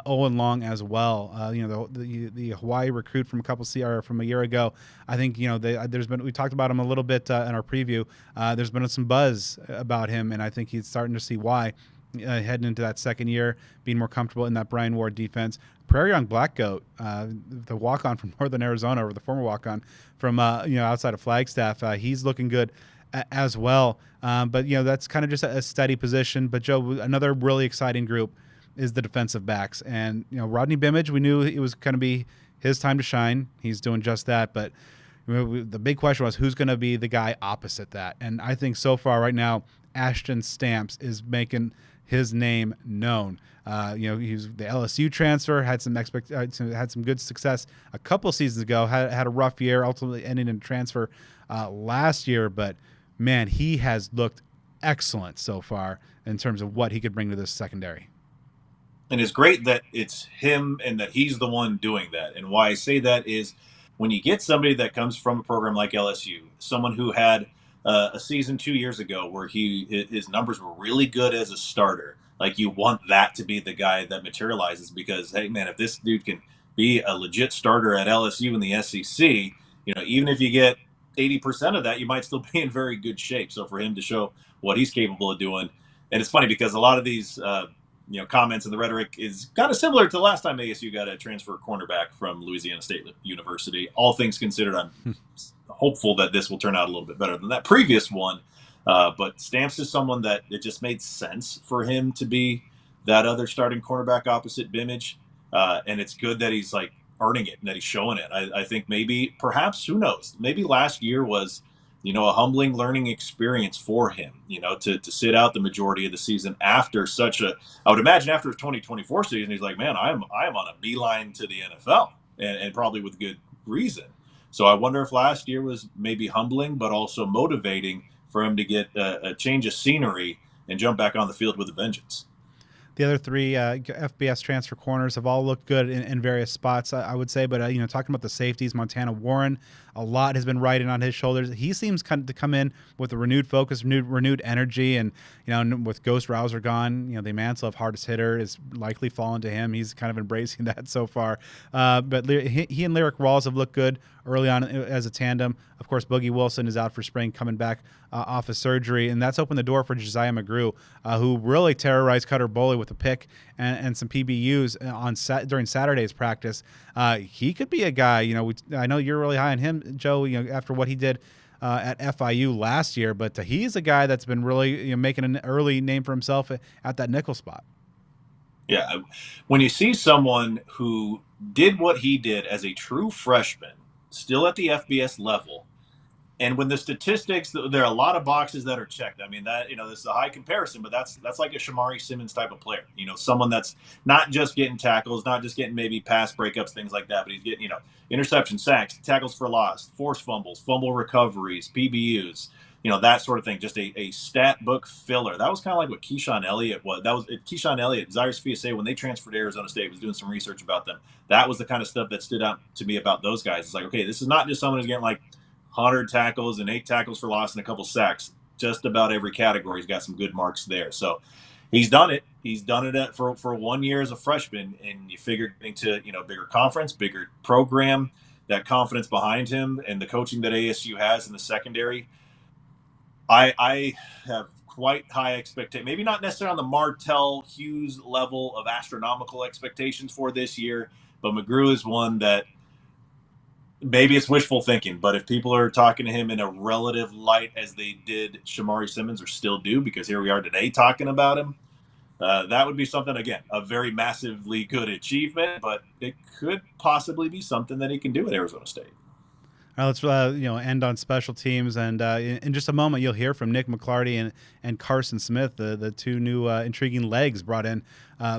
Owen Long as well. The Hawaii recruit from from a year ago. I think we talked about him a little bit in our preview. There's been some buzz about him, and I think he's starting to see why. Heading into that second year, being more comfortable in that Brian Ward defense. Prairie Young Black Goat, the walk-on from Northern Arizona, or the former walk-on from outside of Flagstaff, he's looking good as well. But that's kind of just a steady position. But Joe, another really exciting group is the defensive backs, and Rodney Bimage, we knew it was going to be his time to shine. He's doing just that, but the big question was who's going to be the guy opposite that, and I think so far right now, Ashton Stamps is making his name known. He's the LSU transfer, had some good success a couple seasons ago, had a rough year, ultimately ending in transfer last year, but man, he has looked excellent so far in terms of what he could bring to this secondary. And it's great that it's him and that he's the one doing that. And why I say that is when you get somebody that comes from a program like LSU, someone who had a season 2 years ago where his numbers were really good as a starter, like you want that to be the guy that materializes, because, hey, man, if this dude can be a legit starter at LSU in the SEC, even if you get 80% of that, you might still be in very good shape. So for him to show what he's capable of doing, and it's funny because a lot of these comments and the rhetoric is kind of similar to the last time ASU got a transfer cornerback from Louisiana State University. All things considered, I'm hopeful that this will turn out a little bit better than that previous one. But Stamps is someone that it just made sense for him to be that other starting cornerback opposite Bimage. And it's good that he's like earning it and that he's showing it. I think perhaps, who knows, maybe last year was, a humbling learning experience for him, to sit out the majority of the season after I would imagine after his 2024 season, he's like, man, I am on a beeline to the NFL, and probably with good reason. So I wonder if last year was maybe humbling, but also motivating for him to get a change of scenery and jump back on the field with a vengeance. The other three FBS transfer corners have all looked good in various spots, I would say. But, talking about the safeties, Montana Warren, a lot has been riding on his shoulders. He seems to come in with a renewed focus, renewed energy. And, with Ghost Rouser gone, the mantle of hardest hitter is likely fallen to him. He's kind of embracing that so far. But he and Lyric Rawls have looked good early on as a tandem. Of course, Boogie Wilson is out for spring, coming back off of surgery, and that's opened the door for Josiah McGrew, who really terrorized Cutter Boley with a pick and some PBUs during Saturday's practice. He could be a guy. I know you're really high on him, Joe. After what he did at FIU last year, but he's a guy that's been really making an early name for himself at that nickel spot. Yeah, when you see someone who did what he did as a true freshman, still at the FBS level, and when the statistics, there are a lot of boxes that are checked. I mean, that this is a high comparison, but that's like a Shamari Simmons type of player. Someone that's not just getting tackles, not just getting maybe pass breakups, things like that, but he's getting interception, sacks, tackles for loss, forced fumbles, fumble recoveries, PBUs, that sort of thing. Just a stat book filler. That was kind of like what Keyshawn Elliott was. That was Keyshawn Elliott, Zaire Fiancé, when they transferred to Arizona State, was doing some research about them. That was the kind of stuff that stood out to me about those guys. It's like, okay, this is not just someone who's getting like 100 tackles and 8 tackles for loss and a couple sacks. just about every category. He's got some good marks there. So he's done it. He's done it for 1 year as a freshman, and you figure getting to, bigger conference, bigger program, that confidence behind him, and the coaching that ASU has in the secondary. I have quite high expectations, maybe not necessarily on the Martell Hughes level of astronomical expectations for this year, but McGrew is one that maybe it's wishful thinking, but if people are talking to him in a relative light as they did Shamari Simmons, or still do, because here we are today talking about him, that would be something, again, a very massively good achievement, but it could possibly be something that he can do at Arizona State. All right, let's end on special teams, and in just a moment you'll hear from Nick McLarty and Carson Smith, the two new intriguing legs brought in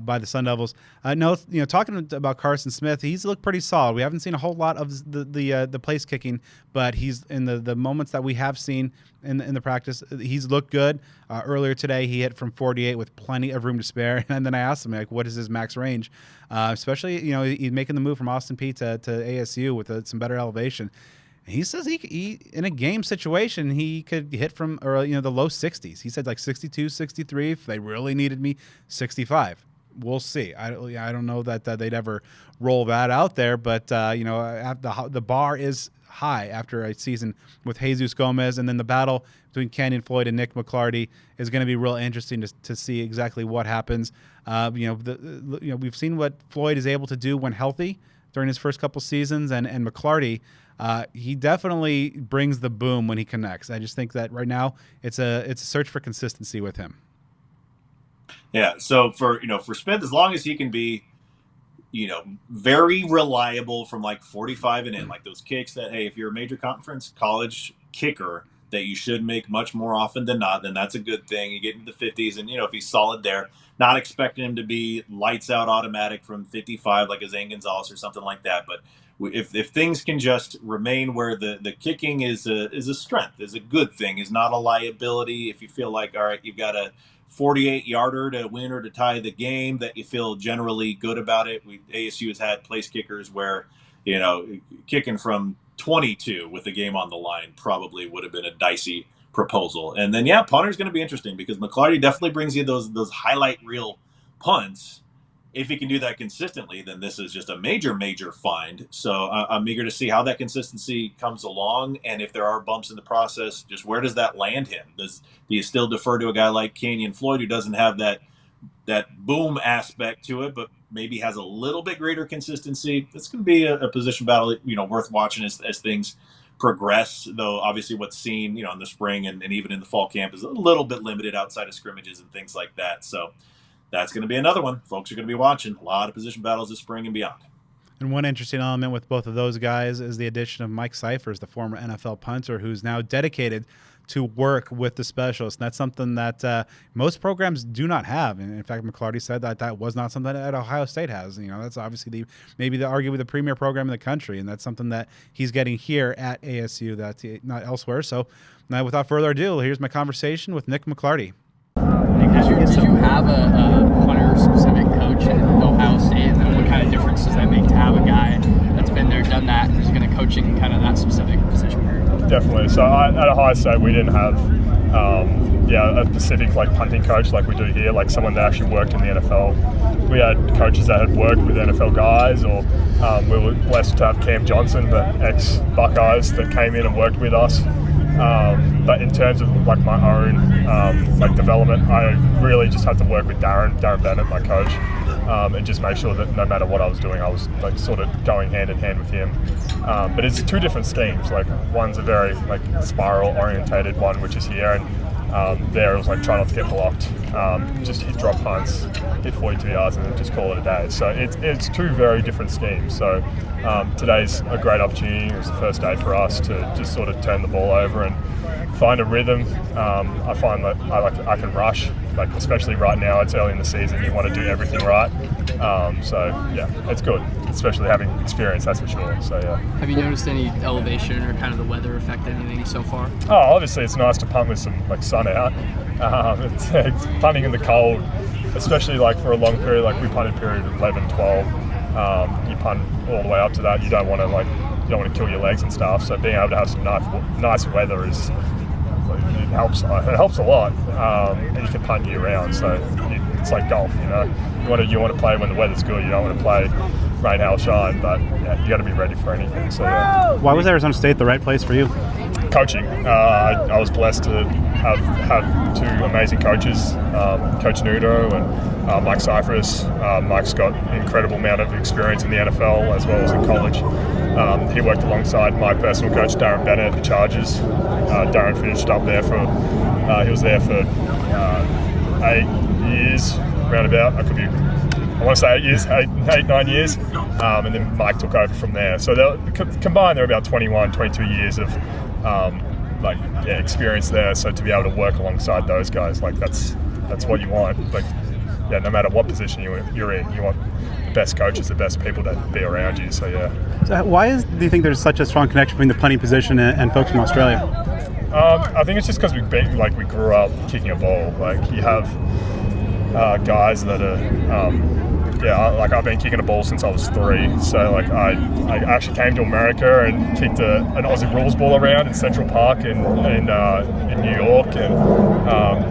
by the Sun Devils. Talking about Carson Smith, he's looked pretty solid. We haven't seen a whole lot of the place kicking, but he's in the moments that we have seen in the practice, he's looked good. Earlier today, he hit from 48 with plenty of room to spare, and then I asked him, what is his max range? Especially, he's making the move from Austin Peay to ASU with some better elevation. He says he in a game situation, he could hit from the low 60s. He said like 62, 63. If they really needed me, 65. We'll see. I don't know that they'd ever roll that out there, but the bar is high after a season with Jesus Gomez, and then the battle between Kenyon Floyd and Nick McLarty is going to be real interesting to see exactly what happens. We've seen what Floyd is able to do when healthy during his first couple seasons, and McLarty. He definitely brings the boom when he connects. I just think that right now it's a search for consistency with him. Yeah. So for Smith, as long as he can be, very reliable from like 45 and in, like those kicks that, hey, if you're a major conference college kicker that you should make much more often than not, then that's a good thing. You get into the 50s, and if he's solid there, not expecting him to be lights out automatic from 55 like a Zane Gonzalez or something like that, but if things can just remain where the kicking is a strength, is a good thing, is not a liability. If you feel like, all right, you've got a 48-yarder to win or to tie the game, that you feel generally good about it. ASU has had place kickers where, kicking from 22 with the game on the line probably would have been a dicey proposal. And then, punter's going to be interesting because McLarty definitely brings you those highlight reel punts. If he can do that consistently, then this is just a major, major find. So I'm eager to see how that consistency comes along, and if there are bumps in the process, just where does that land him? Do you still defer to a guy like Kenyon Floyd, who doesn't have that boom aspect to it, but maybe has a little bit greater consistency? It's going to be a position battle, worth watching as things progress. Though obviously what's seen, in the spring and even in the fall camp is a little bit limited outside of scrimmages and things like that. So that's going to be another one. Folks are going to be watching a lot of position battles this spring and beyond. And one interesting element with both of those guys is the addition of Mike Cyphers, the former NFL punter, who's now dedicated to work with the specialists. And that's something that most programs do not have. And in fact, McLarty said that was not something that Ohio State has. That's obviously arguably the premier program in the country, and that's something that he's getting here at ASU, that's not elsewhere. So now, without further ado, here's my conversation with Nick McLarty. Did you have a punter-specific coach at Ohio State, and then what kind of difference does that make to have a guy that's been there, done that, who's going to coaching kind of that specific position group? Definitely. So at Ohio State, we didn't have a specific punting coach like we do here, like someone that actually worked in the NFL. We had coaches that had worked with NFL guys, or we were blessed to have Cam Johnson, the ex-Buckeyes, that came in and worked with us. But in terms of my own development, I really just had to work with Darren Bennett, my coach, and just make sure that no matter what I was doing, I was sort of going hand in hand with him. But it's two different schemes. One's a very spiral orientated one, which is here, and there it was try not to get blocked, just hit drop punts, hit 42 yards, and then just call it a day. So it's two very different schemes. So today's a great opportunity. It was the first day for us to just sort of turn the ball over and find a rhythm. I find that I can rush, especially right now. It's early in the season. You want to do everything right. It's good, especially having experience, that's for sure. So yeah. Have you noticed any elevation or kind of the weather affect anything so far? Oh, obviously it's nice to punt with some sun out. It's punting in the cold, especially for a long period. We punted period 11, 12. You punt all the way up to that. You don't want to kill your legs and stuff. So being able to have some nice weather is it helps a lot, and you can punt year round, so it's like golf, you know. You want to play when the weather's good. You don't want to play rain, hail, shine, but yeah, you got to be ready for anything. So why was Arizona State the right place for you? Coaching. I was blessed to have two amazing coaches, Coach Nudo and Mike Cyphers. Mike's got an incredible amount of experience in the NFL as well as in college. He worked alongside my personal coach, Randy Bennett, at the Chargers. Darren finished up there he was there for 8 years, roundabout. I want to say 8 years, 9 years. And then Mike took over from there. So combined, they're about 21, 22 years of experience there. So to be able to work alongside those guys, that's what you want. No matter what position you're in, you want the best coaches, the best people to be around you. So yeah. So do you think there's such a strong connection between the punting position and folks from Australia? I think it's just because we grew up kicking a ball. You have guys that are. I've been kicking a ball since I was 3. So I actually came to America and kicked an Aussie rules ball around in Central Park in New York, and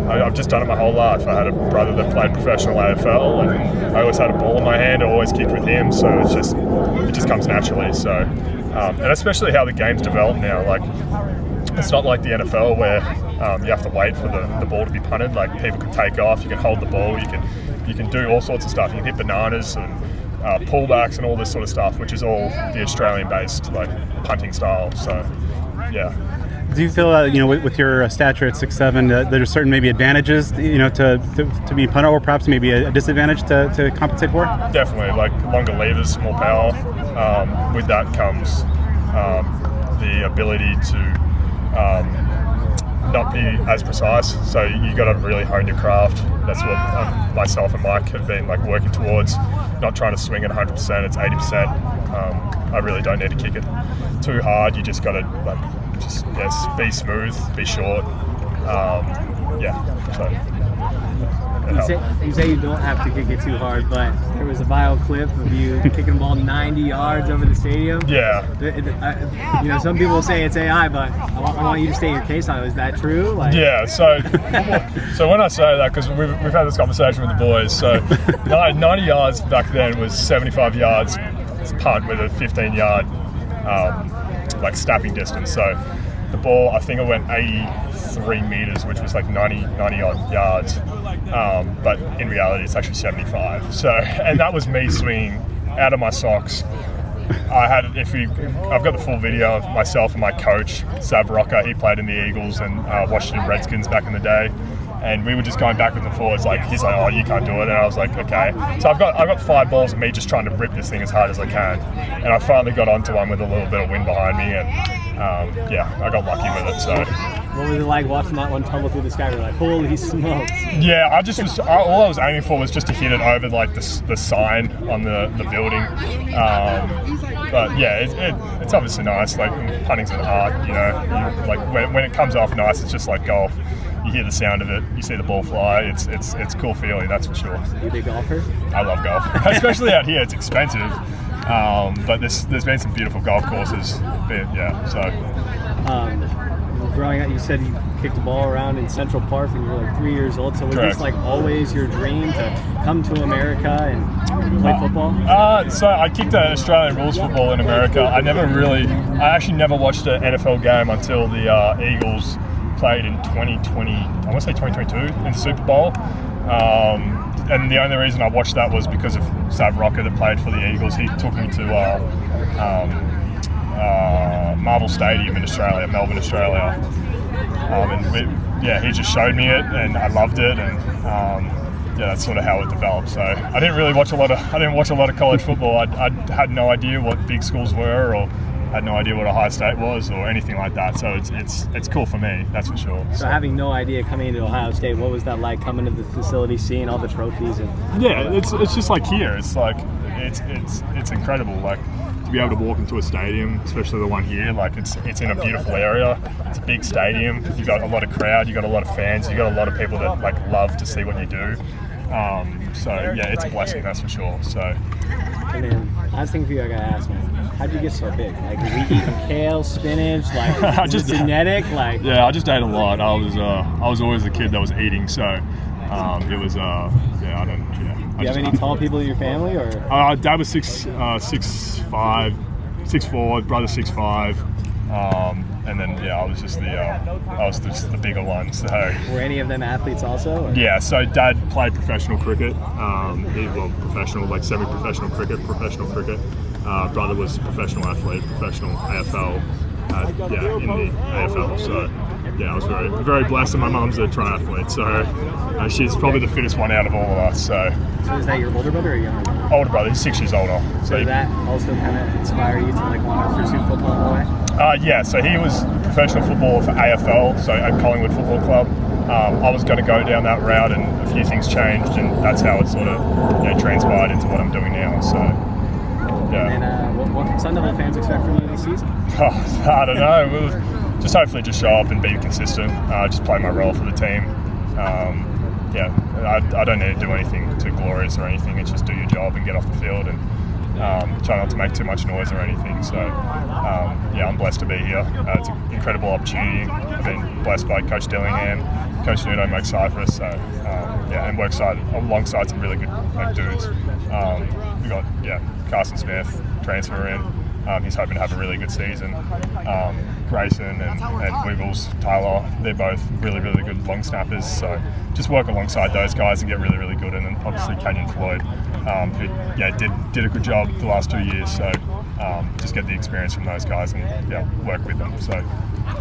I've just done it my whole life. I had a brother that played professional AFL, and I always had a ball in my hand. I always kicked with him, so it just comes naturally. So and especially how the game's developed now. It's not like the NFL where you have to wait for the ball to be punted. People can take off, you can hold the ball, you can do all sorts of stuff. You can hit bananas and pullbacks and all this sort of stuff, which is all the Australian-based punting style. So, yeah. Do you feel with your stature at 6'7", there's certain maybe advantages to be a punter, or perhaps maybe a disadvantage to compensate for? Definitely, longer levers, more power. With that comes the ability to not be as precise, so you got to really hone your craft. That's what myself and Mike have been working towards. Not trying to swing at 100%; it's 80%. I really don't need to kick it too hard. You just got to be smooth, be short. You say you don't have to kick it too hard, but there was a viral clip of you kicking the ball 90 yards over the stadium. Yeah. Some people say it's AI, but I want you to state your case on it. Is that true? Yeah. So when I say that, because we've had this conversation with the boys, so 90 yards back then was 75 yards punt with a 15-yard snapping distance. So the ball, I think it went 83 meters, which was 90 odd yards. But in reality, it's actually 75. So, and that was me swinging out of my socks. I've got the full video of myself and my coach, Sav Rocker. He played in the Eagles and Washington Redskins back in the day. And we were just going backwards and forwards. He's like, oh, you can't do it. And I was like, okay. So I've got 5 balls of me just trying to rip this thing as hard as I can. And I finally got onto one with a little bit of wind behind me. And I got lucky with it. So. What was it like watching that one tumble through the sky? You're like, holy smokes. Yeah, all I was aiming for was just to hit it over the sign on the building. But yeah, it's obviously nice. Punting's an art, when it comes off nice, it's just like golf. You hear the sound of it, you see the ball fly. It's a cool feeling, that's for sure. You a big golfer? I love golf, especially out here. It's expensive, but there's been some beautiful golf courses. Growing up, you said you kicked the ball around in Central Park when you were 3 years old. So was Correct. this always your dream to come to America and play football? So I kicked an Australian rules football in America. I actually never watched an NFL game until the Eagles played in 2020, I want to say 2022 in the Super Bowl. And the only reason I watched that was because of Sav Rocker that played for the Eagles. He took me to Marvel Stadium in Australia, Melbourne, Australia. He just showed me it and I loved it, and that's sort of how it developed. So I didn't watch a lot of college football. I had no idea what big schools were, or had no idea what Ohio State was or anything like that. So it's cool for me, that's for sure. So having no idea coming into Ohio State, what was that like coming to the facility, seeing all the trophies? It's just like here. It's it's incredible. To be able to walk into a stadium, especially the one here, it's in a beautiful area. It's a big stadium. You've got a lot of crowd. You've got a lot of fans. You've got a lot of people that love to see what you do. It's a blessing, that's for sure. So. And then last thing for you, I gotta ask, man. how'd you get so big? Like, were you eating kale, spinach? Like, just genetic? Like, yeah, I just ate a lot. I was always the kid that was eating, so it was I don't. Yeah. Do you have any tall people in your family, or? Dad was 6'5", 6'4", brother 6'5", and then I was just the bigger one. So were any of them athletes also? Or? Yeah, so Dad played professional cricket. Professional, like semi-professional cricket, professional cricket. Brother was professional athlete, professional AFL. In the AFL. So I was very blessed, and my mum's a triathlete, so she's probably the fittest one out of all of us. So is that your older brother or younger brother? Older brother, he's 6 years older. So did that also kind of inspire you to like want to pursue football all the way? So he was professional footballer for AFL, so at Collingwood Football Club. I was going to go down that route, and a few things changed, and that's how it sort of transpired into what I'm doing now. So yeah. And what can Sun Devil fans expect from you this season? I don't know. We'll just hopefully just show up and be consistent. Just play my role for the team. I don't need to do anything too glorious or anything. It's just do your job and get off the field, and try not to make too much noise or anything. So I'm blessed to be here. It's an incredible opportunity. I've been blessed by Coach Dillingham, Coach Nuno, Mike Cypress. So and work alongside some really good dudes. We got Carson Smith transfer in. He's hoping to have a really good season. Grayson and Wiggles, Tyler, they're both really, really good long snappers. So just work alongside those guys and get really, really good. And then obviously Kenyon Floyd, who did a good job the last 2 years. So just get the experience from those guys and work with them. So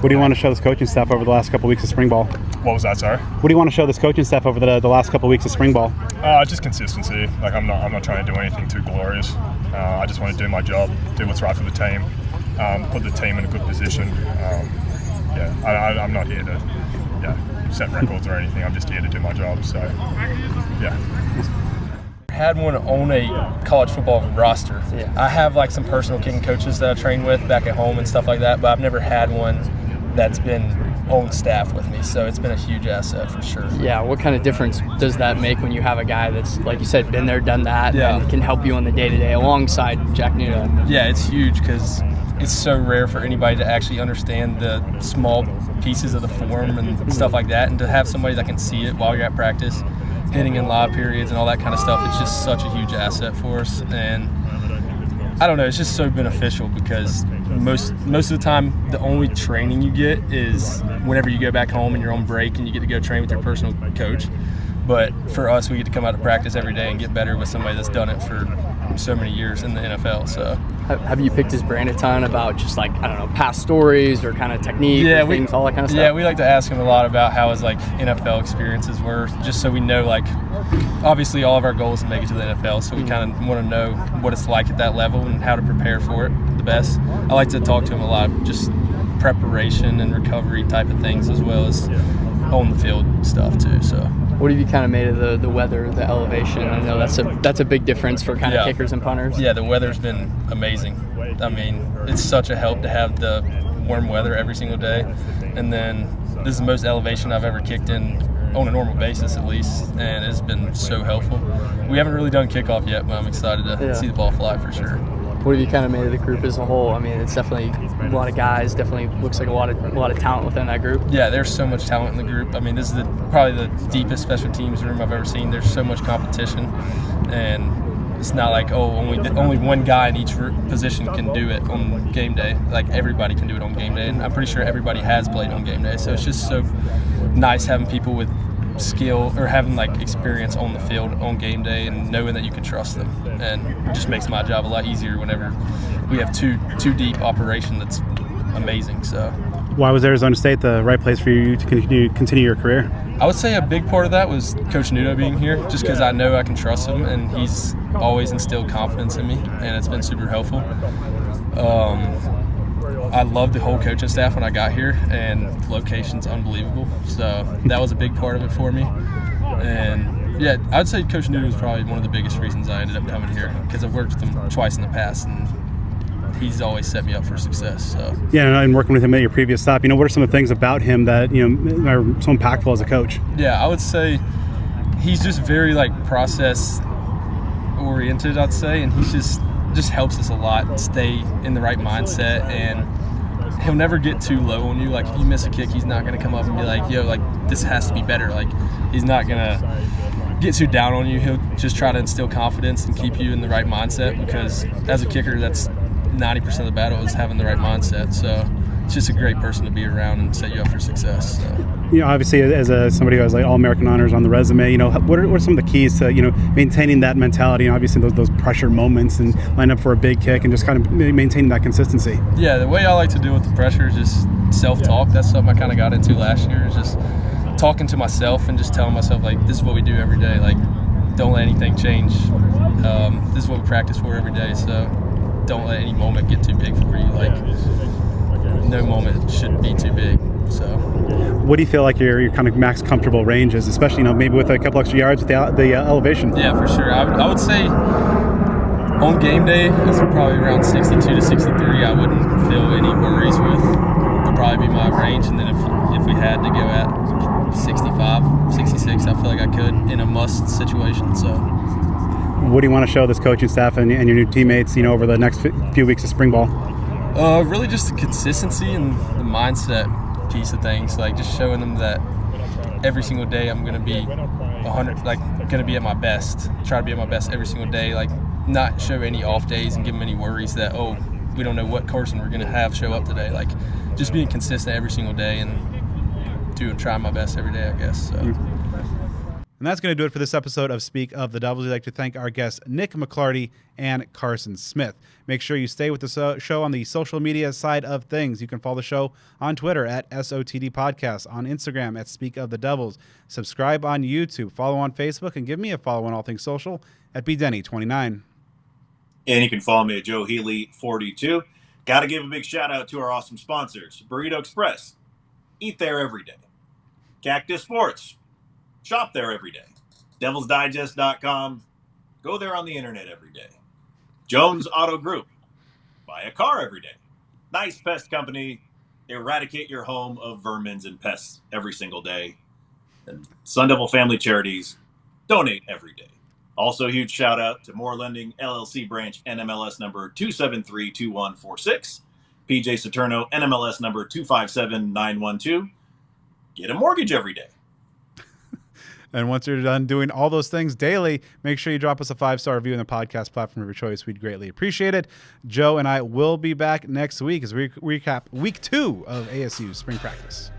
what do you want to show this coaching staff over the last couple of weeks of spring ball? What was that, sorry? What do you want to show this coaching staff over the last couple of weeks of spring ball? Just consistency. Like I'm not trying to do anything too glorious. I just want to do my job, do what's right for the team, put the team in a good position. I'm not here to set records or anything. I'm just here to do my job. So had one on a college football roster. Yeah. I have like some personal kicking coaches that I train with back at home and stuff like that, but I've never had one that's been on staff with me, so it's been a huge asset for sure. Yeah, what kind of difference does that make when you have a guy that's, like you said, been there, done that, and can help you on the day-to-day alongside Jack Nuno? Yeah, it's huge because it's so rare for anybody to actually understand the small pieces of the form and stuff like that, and to have somebody that can see it while you're at practice, hitting in live periods and all that kind of stuff, it's just such a huge asset for us. And I don't know, it's just so beneficial because most of the time the only training you get is whenever you go back home and you're on break and you get to go train with your personal coach. But for us, we get to come out to practice every day and get better with somebody that's done it for so many years in the NFL. So have you picked his brain a ton about just like, I don't know, past stories or kind of technique things, all that kind of stuff? Yeah, we like to ask him a lot about how his like NFL experiences were, just so we know, like, obviously all of our goals is to make it to the NFL, so we kind of want to know what it's like at that level and how to prepare for it the best. I like to talk to him a lot, just preparation and recovery type of things, as well as on the field stuff too. So what have you kind of made of the weather, the elevation? I know that's a big difference for kind of kickers and punters. Yeah, the weather's been amazing. I mean, it's such a help to have the warm weather every single day. And then this is the most elevation I've ever kicked in on a normal basis, at least, and it's been so helpful. We haven't really done kickoff yet, but I'm excited to see the ball fly for sure. What have you kind of made of the group as a whole? I mean, it's definitely a lot of guys. Definitely looks like a lot of talent within that group. Yeah, there's so much talent in the group. I mean, this is probably the deepest special teams room I've ever seen. There's so much competition, and it's not like only one guy in each position can do it on game day. Like everybody can do it on game day, and I'm pretty sure everybody has played on game day. So it's just so nice having people with skill or having like experience on the field on game day and knowing that you can trust them, and it just makes my job a lot easier whenever we have two deep operation that's amazing. So why was Arizona State the right place for you to continue your career? I would say a big part of that was Coach Nuno being here, just because I know I can trust him and he's always instilled confidence in me, and it's been super helpful. I loved the whole coaching staff when I got here, and the location's unbelievable. So that was a big part of it for me. And yeah, I'd say Coach Nuno was probably one of the biggest reasons I ended up coming here, because I've worked with him twice in the past, and he's always set me up for success. So yeah, and working with him at your previous stop, what are some of the things about him that are so impactful as a coach? Yeah, I would say he's just very like process oriented, I'd say, and he's just just helps us a lot stay in the right mindset, and he'll never get too low on you. Like, if you miss a kick, he's not going to come up and be like, yo, like, this has to be better. Like, he's not going to get too down on you. He'll just try to instill confidence and keep you in the right mindset, because as a kicker, that's 90% of the battle is having the right mindset. So it's just a great person to be around and set you up for success. So. You know, obviously, as somebody who has like All-American honors on the resume, you know, what are some of the keys to, you know, maintaining that mentality, and obviously those pressure moments, and line up for a big kick and just kind of maintaining that consistency? Yeah, the way I like to deal with the pressure is just self-talk. That's something I kind of got into last year, is just talking to myself and just telling myself, like, this is what we do every day. Like, don't let anything change. This is what we practice for every day. So don't let any moment get too big for you. Like, no moment should be too big. So, what do you feel like your kind of max comfortable range is, especially, you know, maybe with a couple extra yards with the elevation? Yeah, for sure. I would say on game day, it's probably around 62 to 63. I wouldn't feel any worries with. Would probably be my range. And then if we had to go at 65, 66, I feel like I could in a must situation. So, what do you want to show this coaching staff and your new teammates, you know, over the next few weeks of spring ball? Really just the consistency and the mindset piece of things. Like, just showing them that every single day I'm going to be 100, like, going to be at my best. Try to be at my best every single day. Like, not show any off days and give them any worries that, oh, we don't know what Carson we're going to have show up today. Like, just being consistent every single day and trying my best every day, I guess. So. And that's going to do it for this episode of Speak of the Devils. We'd like to thank our guests, Nick McLarty and Carson Smith. Make sure you stay with the show on the social media side of things. You can follow the show on Twitter at SOTD Podcast, on Instagram at Speak of the Devils. Subscribe on YouTube, follow on Facebook, and give me a follow on all things social at BDenny29. And you can follow me at Joe Healy 42. Got to give a big shout out to our awesome sponsors, Burrito Express. Eat there every day. Cactus Sports. Shop there every day. DevilsDigest.com. Go there on the internet every day. Jones Auto Group. Buy a car every day. Nice Pest Company. Eradicate your home of vermins and pests every single day. And Sun Devil Family Charities. Donate every day. Also, a huge shout out to Moore Lending LLC branch NMLS number 2732146. PJ Saturno NMLS number 257912. Get a mortgage every day. And once you're done doing all those things daily, make sure you drop us a 5-star review in the podcast platform of your choice. We'd greatly appreciate it. Joe and I will be back next week as we recap week 2 of ASU spring practice.